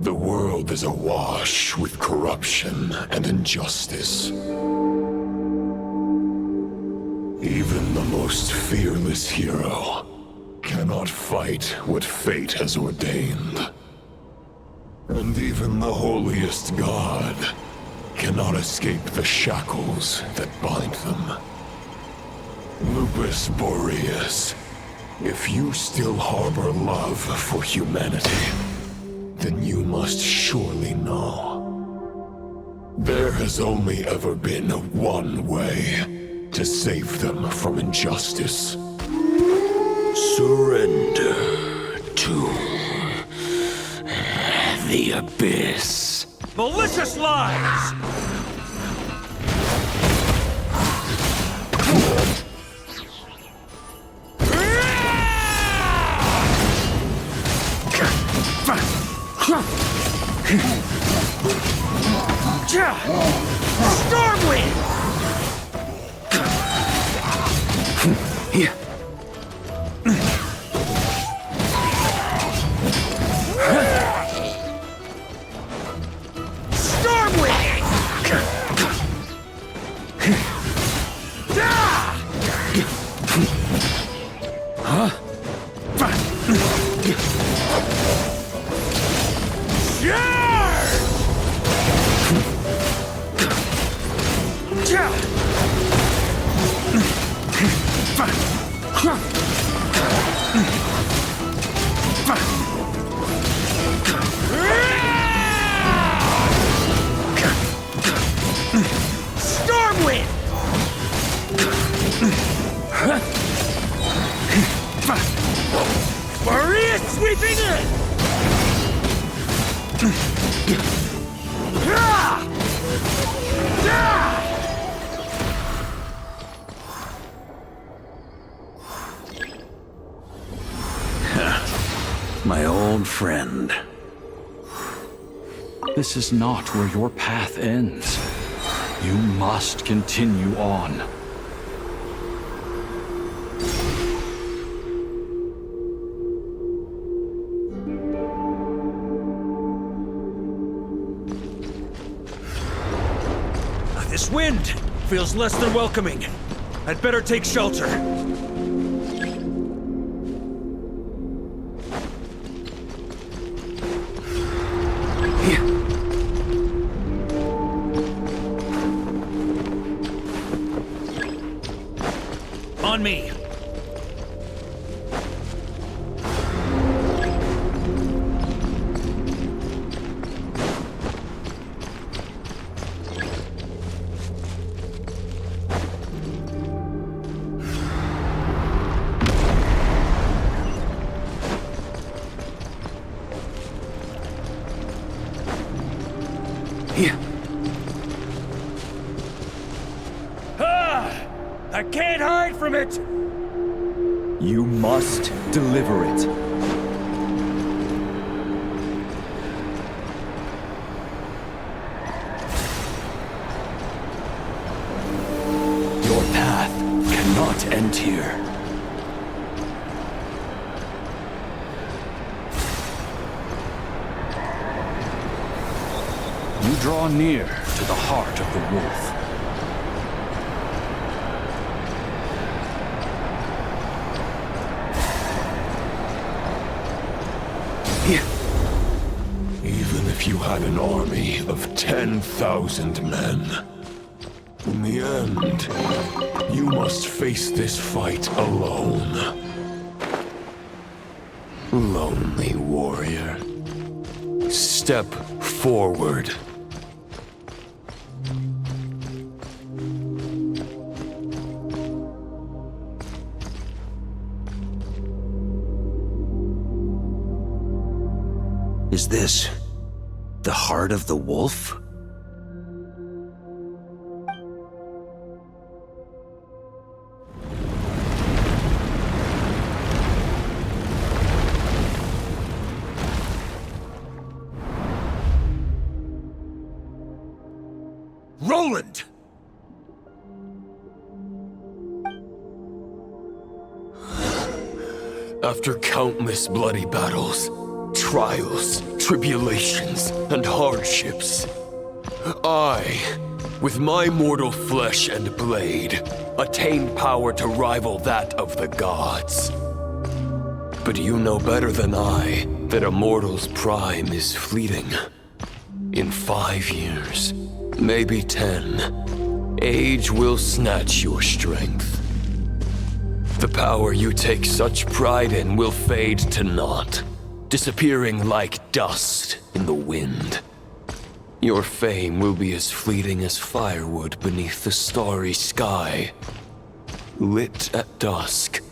the world is awash with corruption and injustice. Even the most fearless hero cannot fight what fate has ordained. And even the holiest god cannot escape the shackles that bind them. Lupus Boreas, If you still harbor love for humanity, then you must surely know. There has only ever been one way to save them from injustice. Surrender to the abyss. Malicious lies! Stormwind! Maria sweeping in! My old friend. This is not where your path ends. You must continue on. This wind feels less than welcoming. I'd better take shelter. On me. I can't hide from it! You must deliver it. Your path cannot end here. You draw near to the heart of the wolf. Even if you had an army of 10,000 men, in the end, you must face this fight alone. Lonely warrior, step forward. Is this the heart of the wolf? Roland! After countless bloody battles, trials, tribulations, and hardships, I, with my mortal flesh and blade, attained power to rival that of the gods. But you know better than I that a mortal's prime is fleeting. In 5 years, maybe 10, age will snatch your strength. The power you take such pride in will fade to naught, disappearing like dust in the wind. Your fame will be as fleeting as firewood beneath the starry sky, lit at dusk,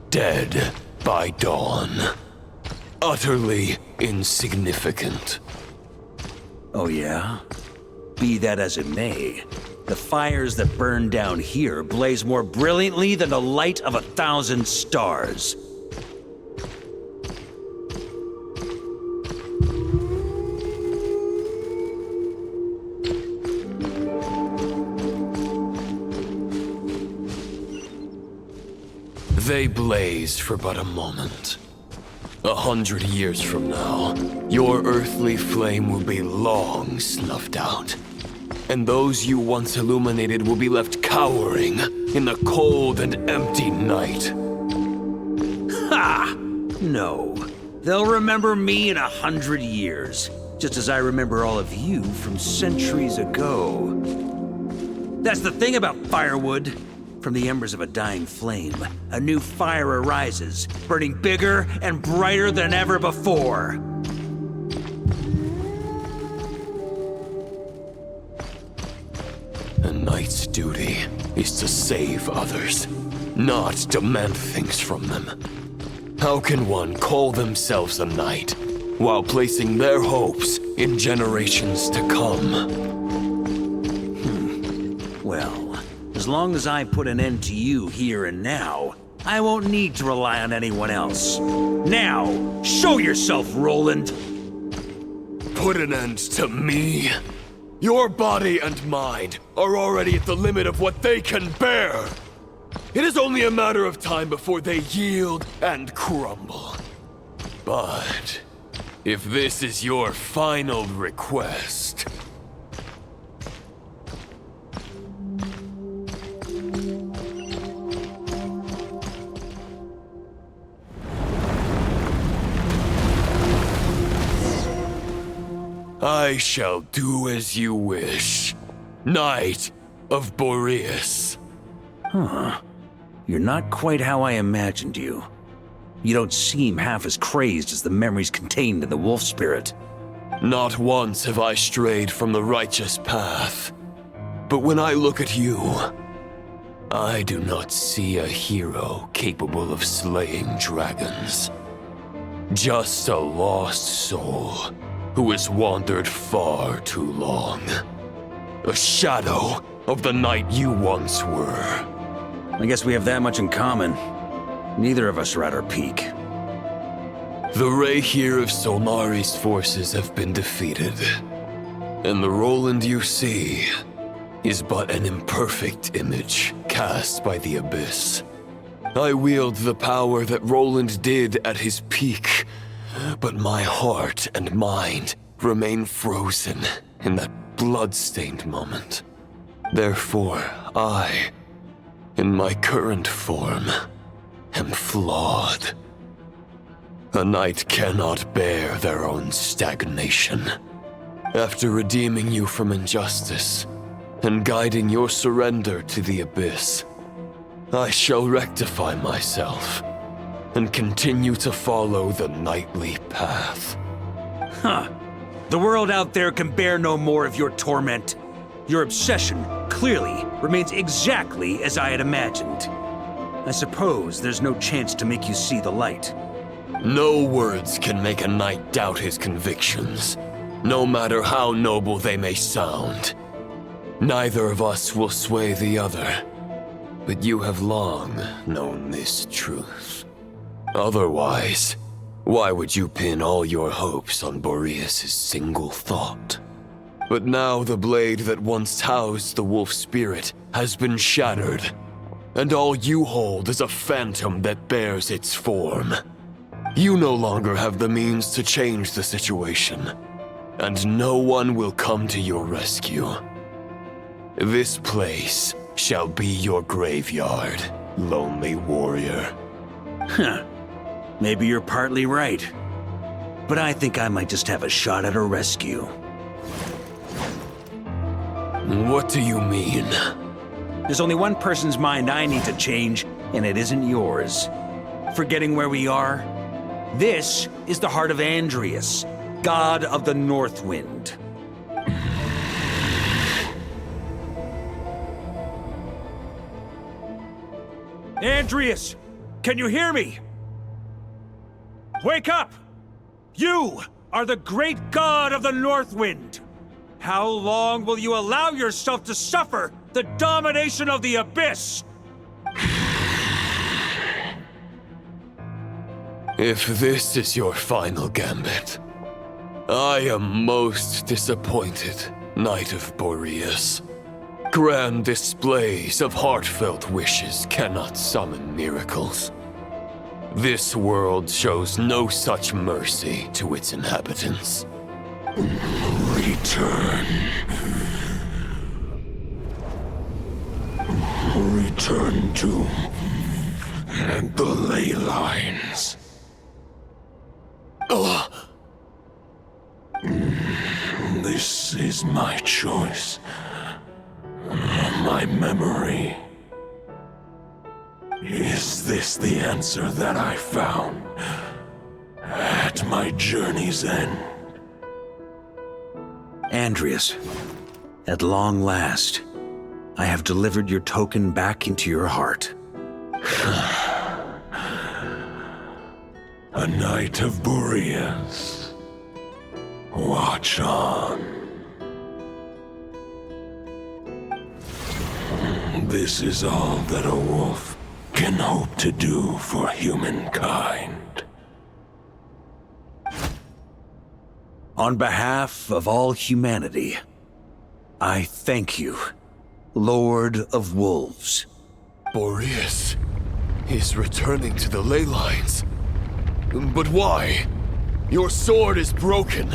dead by dawn. Utterly insignificant. Oh yeah? Be that as it may, the fires that burn down here blaze more brilliantly than the light of 1,000 stars. They blaze for but a moment. 100 years from now, your earthly flame will be long snuffed out. And those you once illuminated will be left cowering in the cold and empty night. Ha! No. They'll remember me in 100 years, just as I remember all of you from centuries ago. That's the thing about firewood. From the embers of a dying flame, a new fire arises, burning bigger and brighter than ever before. A knight's duty is to save others, not demand things from them. How can one call themselves a knight while placing their hopes in generations to come? Well, as long as I put an end to you here and now, I won't need to rely on anyone else. Now, show yourself, Roland! Put an end to me? Your body and mind are already at the limit of what they can bear. It is only a matter of time before they yield and crumble. But if this is your final request... I shall do as you wish, Knight of Boreas. Huh. You're not quite how I imagined you. You don't seem half as crazed as the memories contained in the wolf spirit. Not once have I strayed from the righteous path. But when I look at you, I do not see a hero capable of slaying dragons. Just a lost soul who has wandered far too long. A shadow of the knight you once were. I guess we have that much in common. Neither of us are at our peak. The Rayhir of Solnari's forces have been defeated. And the Roland you see is but an imperfect image cast by the Abyss. I wield the power that Roland did at his peak, but my heart and mind remain frozen in that blood-stained moment. Therefore, I, in my current form, am flawed. A knight cannot bear their own stagnation. After redeeming you from injustice and guiding your surrender to the Abyss, I shall rectify myself and continue to follow the knightly path. Huh. The world out there can bear no more of your torment. Your obsession, clearly, remains exactly as I had imagined. I suppose there's no chance to make you see the light. No words can make a knight doubt his convictions, no matter how noble they may sound. Neither of us will sway the other, but you have long known this truth. Otherwise, why would you pin all your hopes on Boreas' single thought? But now the blade that once housed the wolf spirit has been shattered, and all you hold is a phantom that bears its form. You no longer have the means to change the situation, and no one will come to your rescue. This place shall be your graveyard, lonely warrior. Huh. Maybe you're partly right. But I think I might just have a shot at a rescue. What do you mean? There's only one person's mind I need to change, and it isn't yours. Forgetting where we are? This is the heart of Andrias, god of the North Wind. Andrias, can you hear me? Wake up! You are the great god of the North Wind. How long will you allow yourself to suffer the domination of the Abyss? If this is your final gambit, I am most disappointed, Knight of Boreas. Grand displays of heartfelt wishes cannot summon miracles. This world shows no such mercy to its inhabitants. Return. Return to the ley lines. This is my choice. My memory. Is this the answer that I found at my journey's end? Andrias, at long last, I have delivered your token back into your heart. A Knight of Boreas. Watch on. This is all that a wolf can hope to do for humankind. On behalf of all humanity, I thank you, Lord of Wolves. Boreas is returning to the ley lines. But why? Your sword is broken.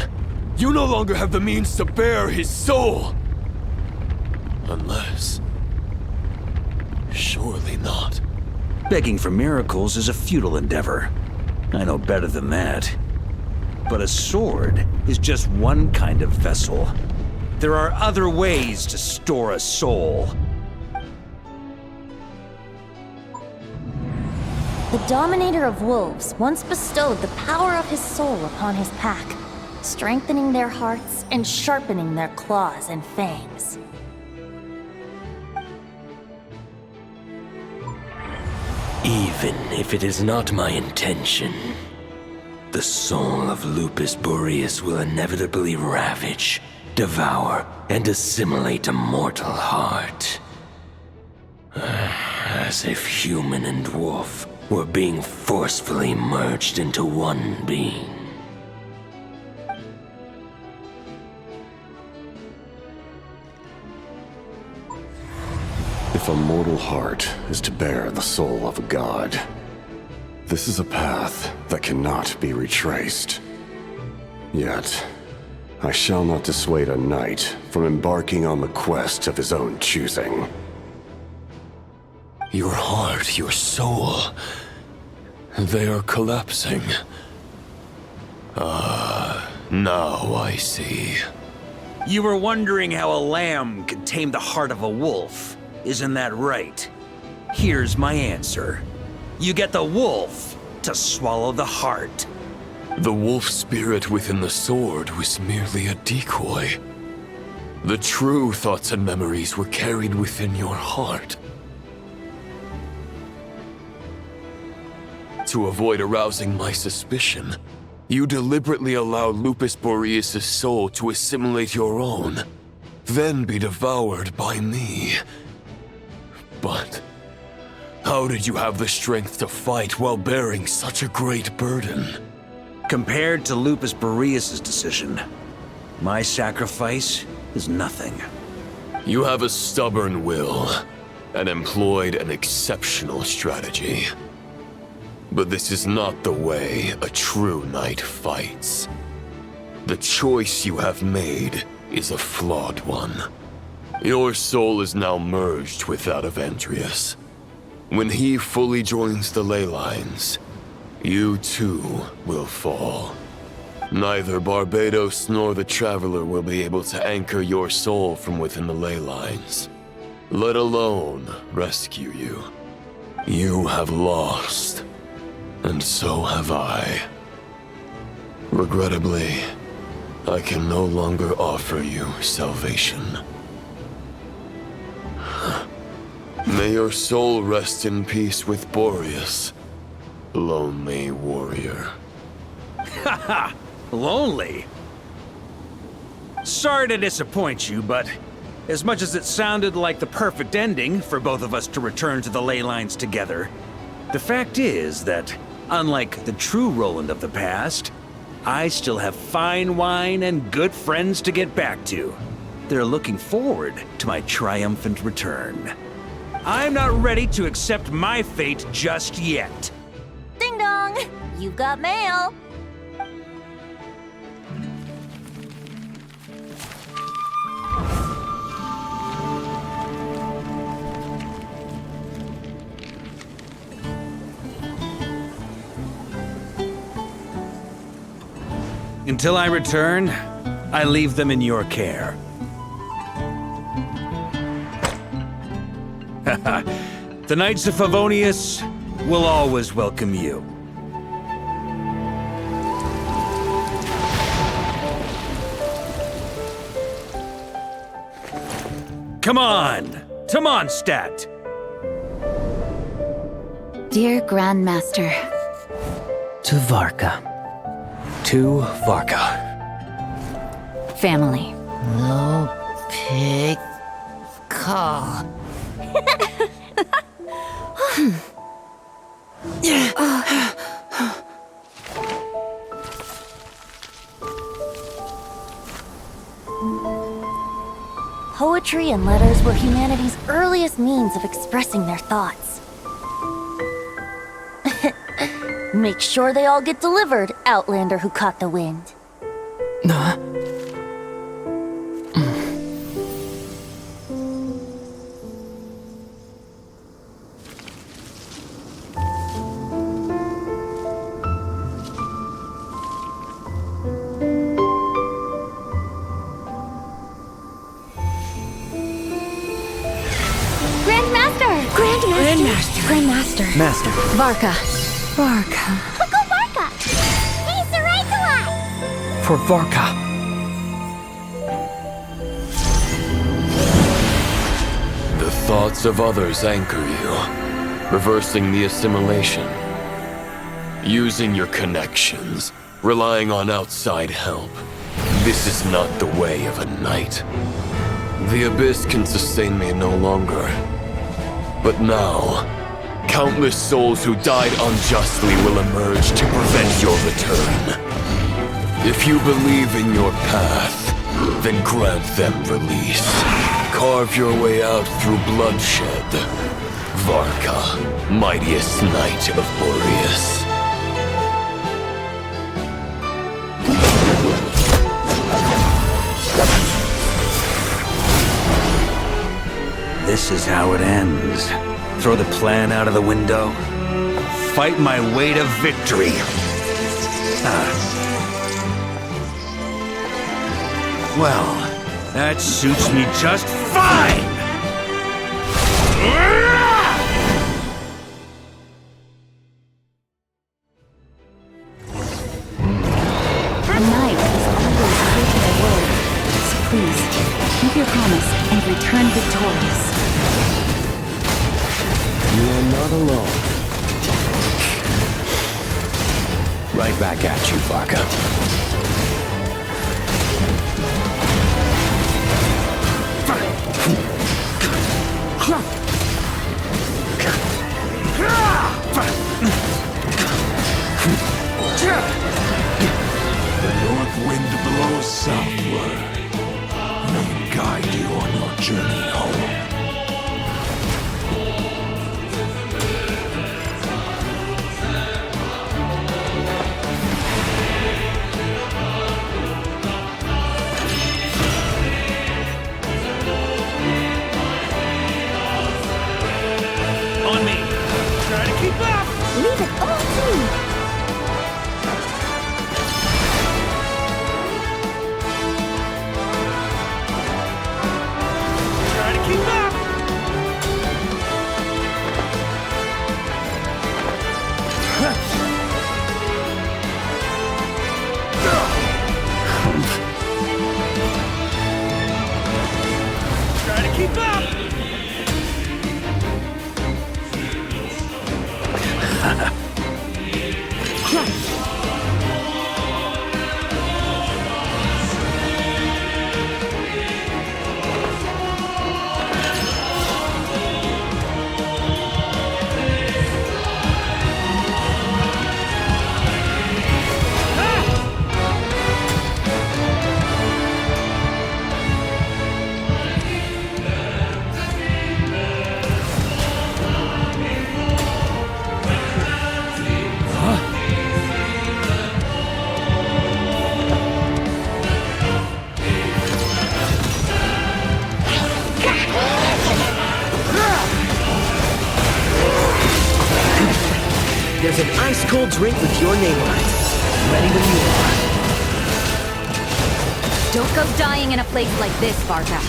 You no longer have the means to bear his soul. Unless... surely not. Begging for miracles is a futile endeavor. I know better than that. But a sword is just one kind of vessel. There are other ways to store a soul. The Dominator of Wolves once bestowed the power of his soul upon his pack, strengthening their hearts and sharpening their claws and fangs. Even if it is not my intention, the soul of Lupus Boreas will inevitably ravage, devour, and assimilate a mortal heart. As if human and wolf were being forcefully merged into one being. If a mortal heart is to bear the soul of a god, this is a path that cannot be retraced. Yet, I shall not dissuade a knight from embarking on the quest of his own choosing. Your heart, your soul, they are collapsing. Now I see. You were wondering how a lamb could tame the heart of a wolf, isn't that right? Here's my answer. You get the wolf to swallow the heart. The wolf spirit within the sword was merely a decoy. The true thoughts and memories were carried within your heart. To avoid arousing my suspicion, you deliberately allow Lupus Boreas' soul to assimilate your own, then be devoured by me. But how did you have the strength to fight while bearing such a great burden? Compared to Lupus Boreas' decision, my sacrifice is nothing. You have a stubborn will, and employed an exceptional strategy. But this is not the way a true knight fights. The choice you have made is a flawed one. Your soul is now merged with that of Andrias. When he fully joins the ley lines, you too will fall. Neither Barbados nor the Traveler will be able to anchor your soul from within the ley lines, let alone rescue you. You have lost, and so have I. Regrettably, I can no longer offer you salvation. May your soul rest in peace with Boreas, lonely warrior. Haha! Lonely? Sorry to disappoint you, but as much as it sounded like the perfect ending for both of us to return to the ley lines together, the fact is that, unlike the true Roland of the past, I still have fine wine and good friends to get back to. They're looking forward to my triumphant return. I'm not ready to accept my fate just yet. Ding dong! You've got mail. Until I return, I leave them in your care. The Knights of Favonius will always welcome you. Come on! To Mondstadt! Dear Grandmaster. To Varka. To Varka. Family. No pig call. Poetry and letters were humanity's earliest means of expressing their thoughts. Make sure they all get delivered, Outlander who caught the wind. Grandmaster. Master. Varka. Varka. Go Varka! He's the right to us! For Varka. The thoughts of others anchor you, reversing the assimilation. Using your connections, relying on outside help. This is not the way of a knight. The Abyss can sustain me no longer. But now, countless souls who died unjustly will emerge to prevent your return. If you believe in your path, then grant them release. Carve your way out through bloodshed. Varka, mightiest knight of Boreas. This is how it ends. Throw the plan out of the window. Fight my way to victory. Well, that suits me just fine! A knight is always true to their word. So please, keep your promise and return victorious. You are not alone. Right back at you, Varka. The north wind blows southward. May it guide you on your journey home. On me! Try to keep up! Leave it all to me! Keep up! There's an ice-cold drink with your name on it. Ready when you are. Don't go dying in a place like this, Varka.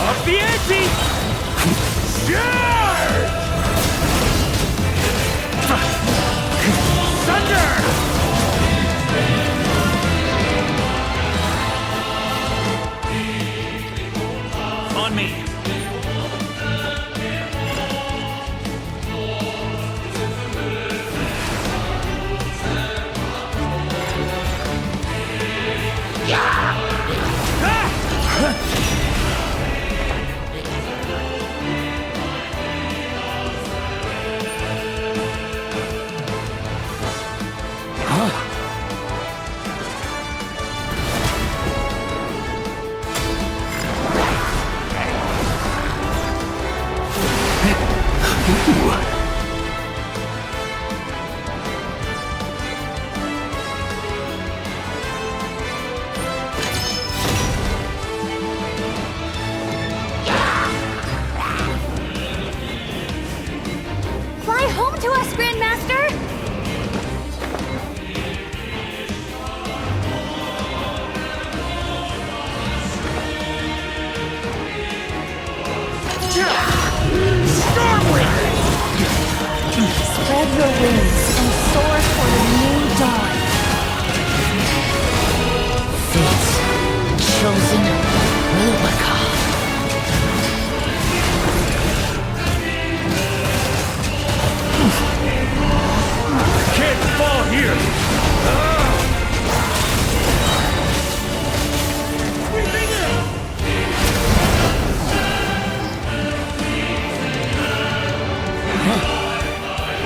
Up the ante! Charge! Thunder! On me! Fly home to us, Grandmaster! Spread your wings and soar for the new dawn. Fate's chosen Lupus. Can't fall here!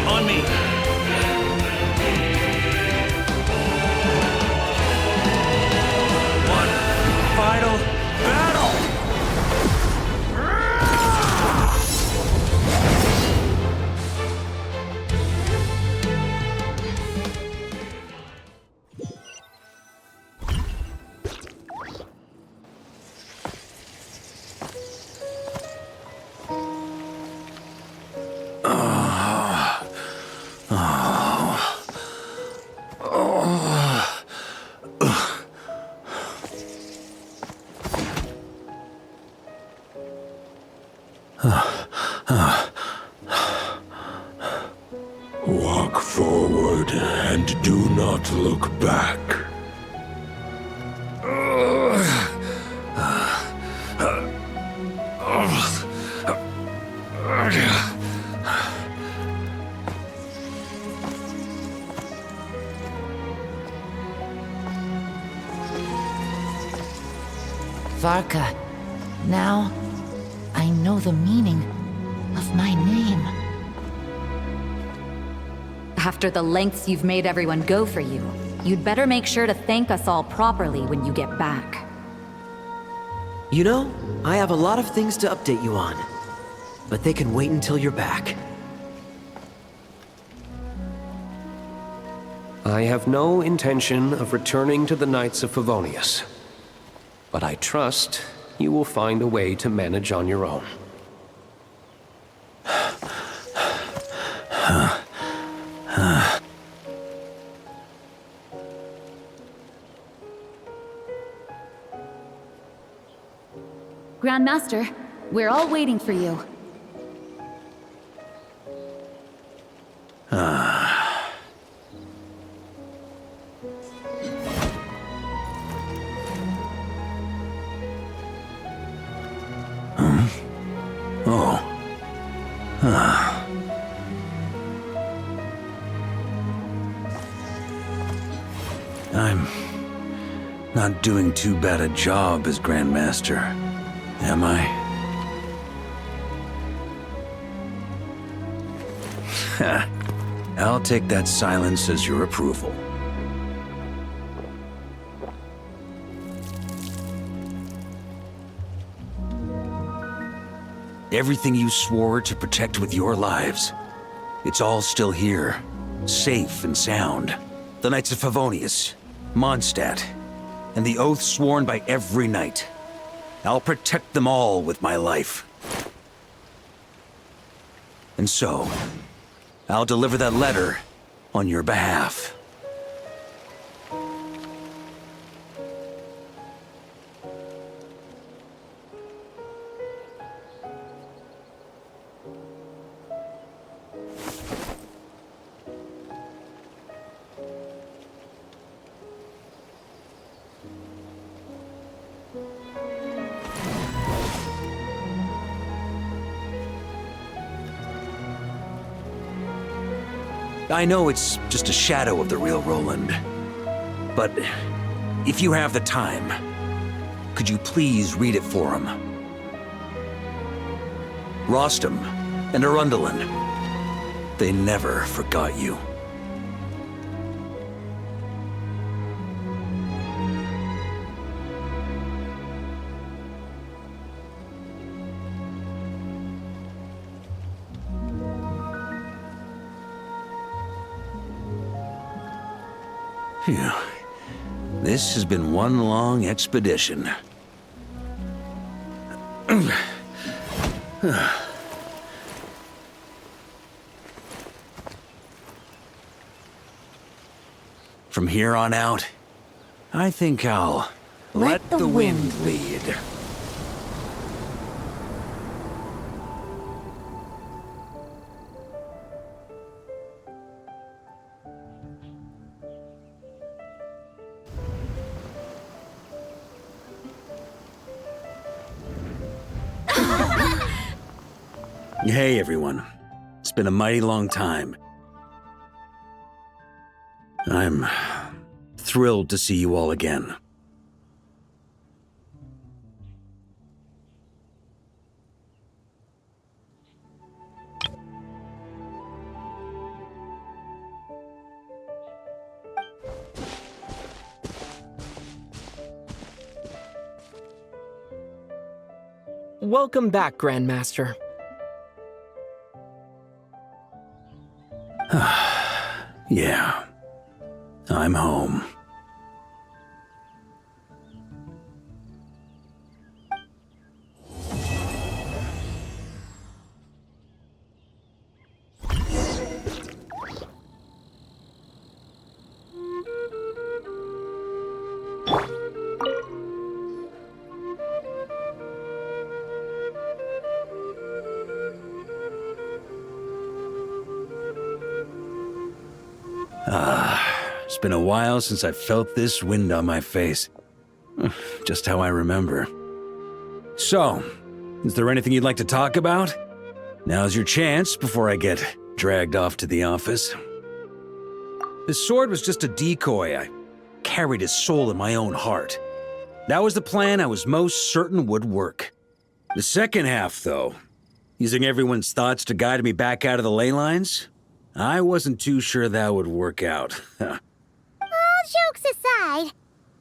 On me! One final battle! Walk forward and do not look back. Varka, now I know the meaning of my name. After the lengths you've made everyone go for you, you'd better make sure to thank us all properly when you get back. You know, I have a lot of things to update you on, but they can wait until you're back. I have no intention of returning to the Knights of Favonius, but I trust you will find a way to manage on your own. Grandmaster, we're all waiting for you. I'm not doing too bad a job as Grandmaster, am I? I'll take that silence as your approval. Everything you swore to protect with your lives, it's all still here, safe and sound. The Knights of Favonius, Mondstadt, and the oath sworn by every knight. I'll protect them all with my life. And so, I'll deliver that letter on your behalf. I know it's just a shadow of the real Roland, but if you have the time, could you please read it for him? Rostam and Arundelen, they never forgot you. Phew. This has been one long expedition. From here on out, I think I'll let the wind lead. Hey everyone, it's been a mighty long time. I'm thrilled to see you all again. Welcome back, Grandmaster. Yeah, I'm home. It's been a while since I felt this wind on my face. Just how I remember. So, is there anything you'd like to talk about? Now's your chance before I get dragged off to the office. The sword was just a decoy. I carried his soul in my own heart. That was the plan I was most certain would work. The second half, though, using everyone's thoughts to guide me back out of the ley lines, I wasn't too sure that would work out. All jokes aside,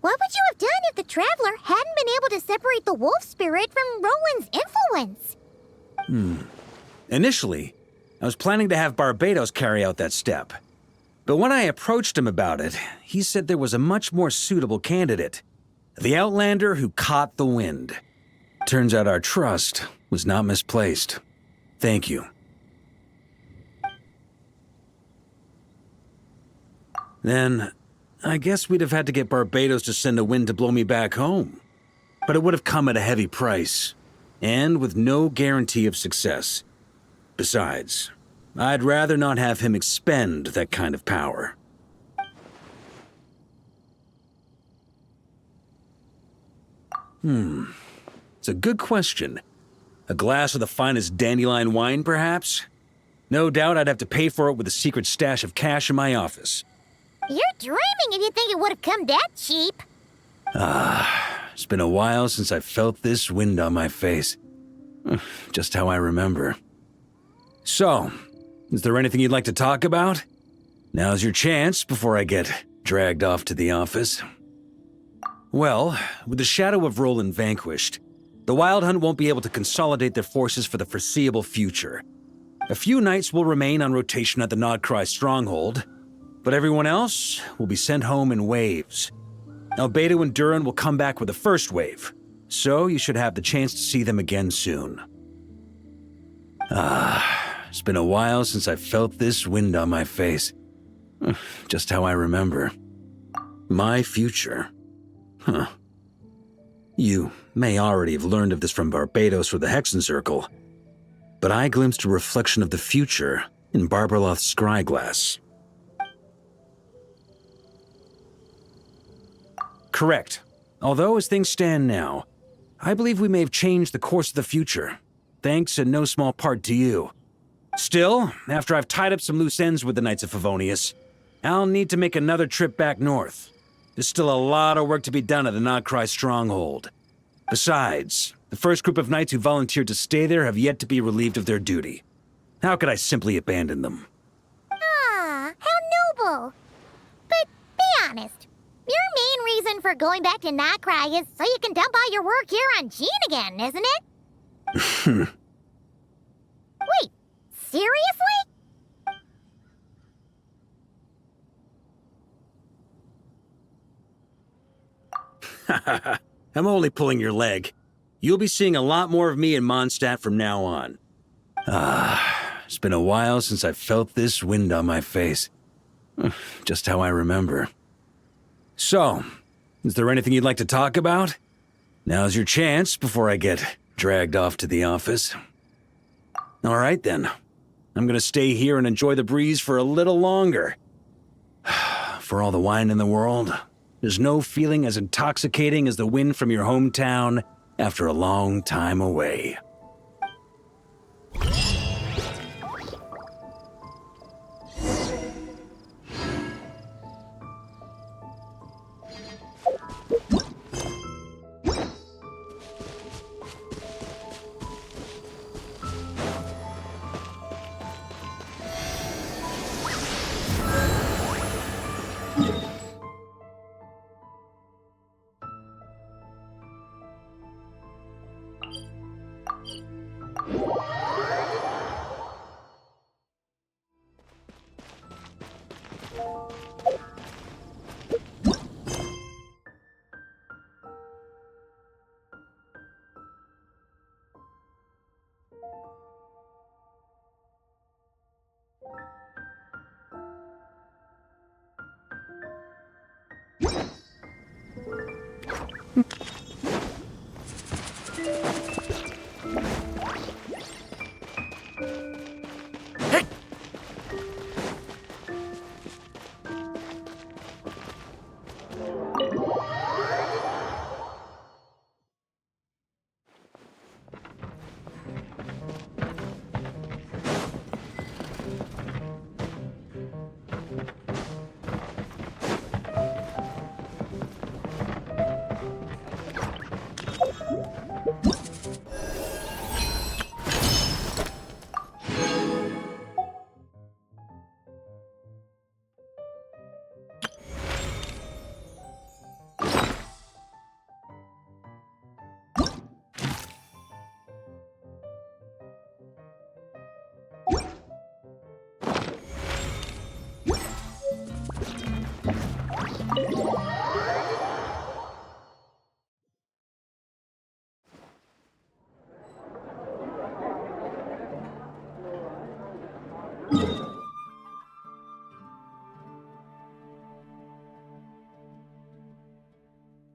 what would you have done if the Traveler hadn't been able to separate the wolf spirit from Roland's influence? Initially, I was planning to have Barbatos carry out that step. But when I approached him about it, he said there was a much more suitable candidate. The Outlander who caught the wind. Turns out our trust was not misplaced. Thank you. Then, I guess we'd have had to get Barbatos to send a wind to blow me back home. But it would have come at a heavy price, and with no guarantee of success. Besides, I'd rather not have him expend that kind of power. It's a good question. A glass of the finest dandelion wine, perhaps? No doubt I'd have to pay for it with a secret stash of cash in my office. You're dreaming if you think it would have come that cheap. It's been a while since I felt this wind on my face. Just how I remember. So, is there anything you'd like to talk about? Now's your chance before I get dragged off to the office. Well, with the shadow of Roland vanquished, the Wild Hunt won't be able to consolidate their forces for the foreseeable future. A few knights will remain on rotation at the Nodcry stronghold, but everyone else will be sent home in waves. Albedo and Duran will come back with the first wave, so you should have the chance to see them again soon. It's been a while since I felt this wind on my face. Just how I remember. My future. You may already have learned of this from Barbados or the Hexen Circle, but I glimpsed a reflection of the future in Barbarloth's scryglass. Correct. Although as things stand now, I believe we may have changed the course of the future, thanks in no small part to you. Still, after I've tied up some loose ends with the Knights of Favonius, I'll need to make another trip back north. There's still a lot of work to be done at the Nodcry stronghold. Besides, the first group of knights who volunteered to stay there have yet to be relieved of their duty. How could I simply abandon them? Ah, how noble. But be honest, your main reason for going back to Nodcry is so you can dump all your work here on Jean again, isn't it? Wait, seriously? I'm only pulling your leg. You'll be seeing a lot more of me in Mondstadt from now on. It's been a while since I felt this wind on my face. Just how I remember. So, is there anything you'd like to talk about? Now's your chance before I get dragged off to the office. All right then. I'm gonna stay here and enjoy the breeze for a little longer. For all the wine in the world, there's no feeling as intoxicating as the wind from your hometown after a long time away. you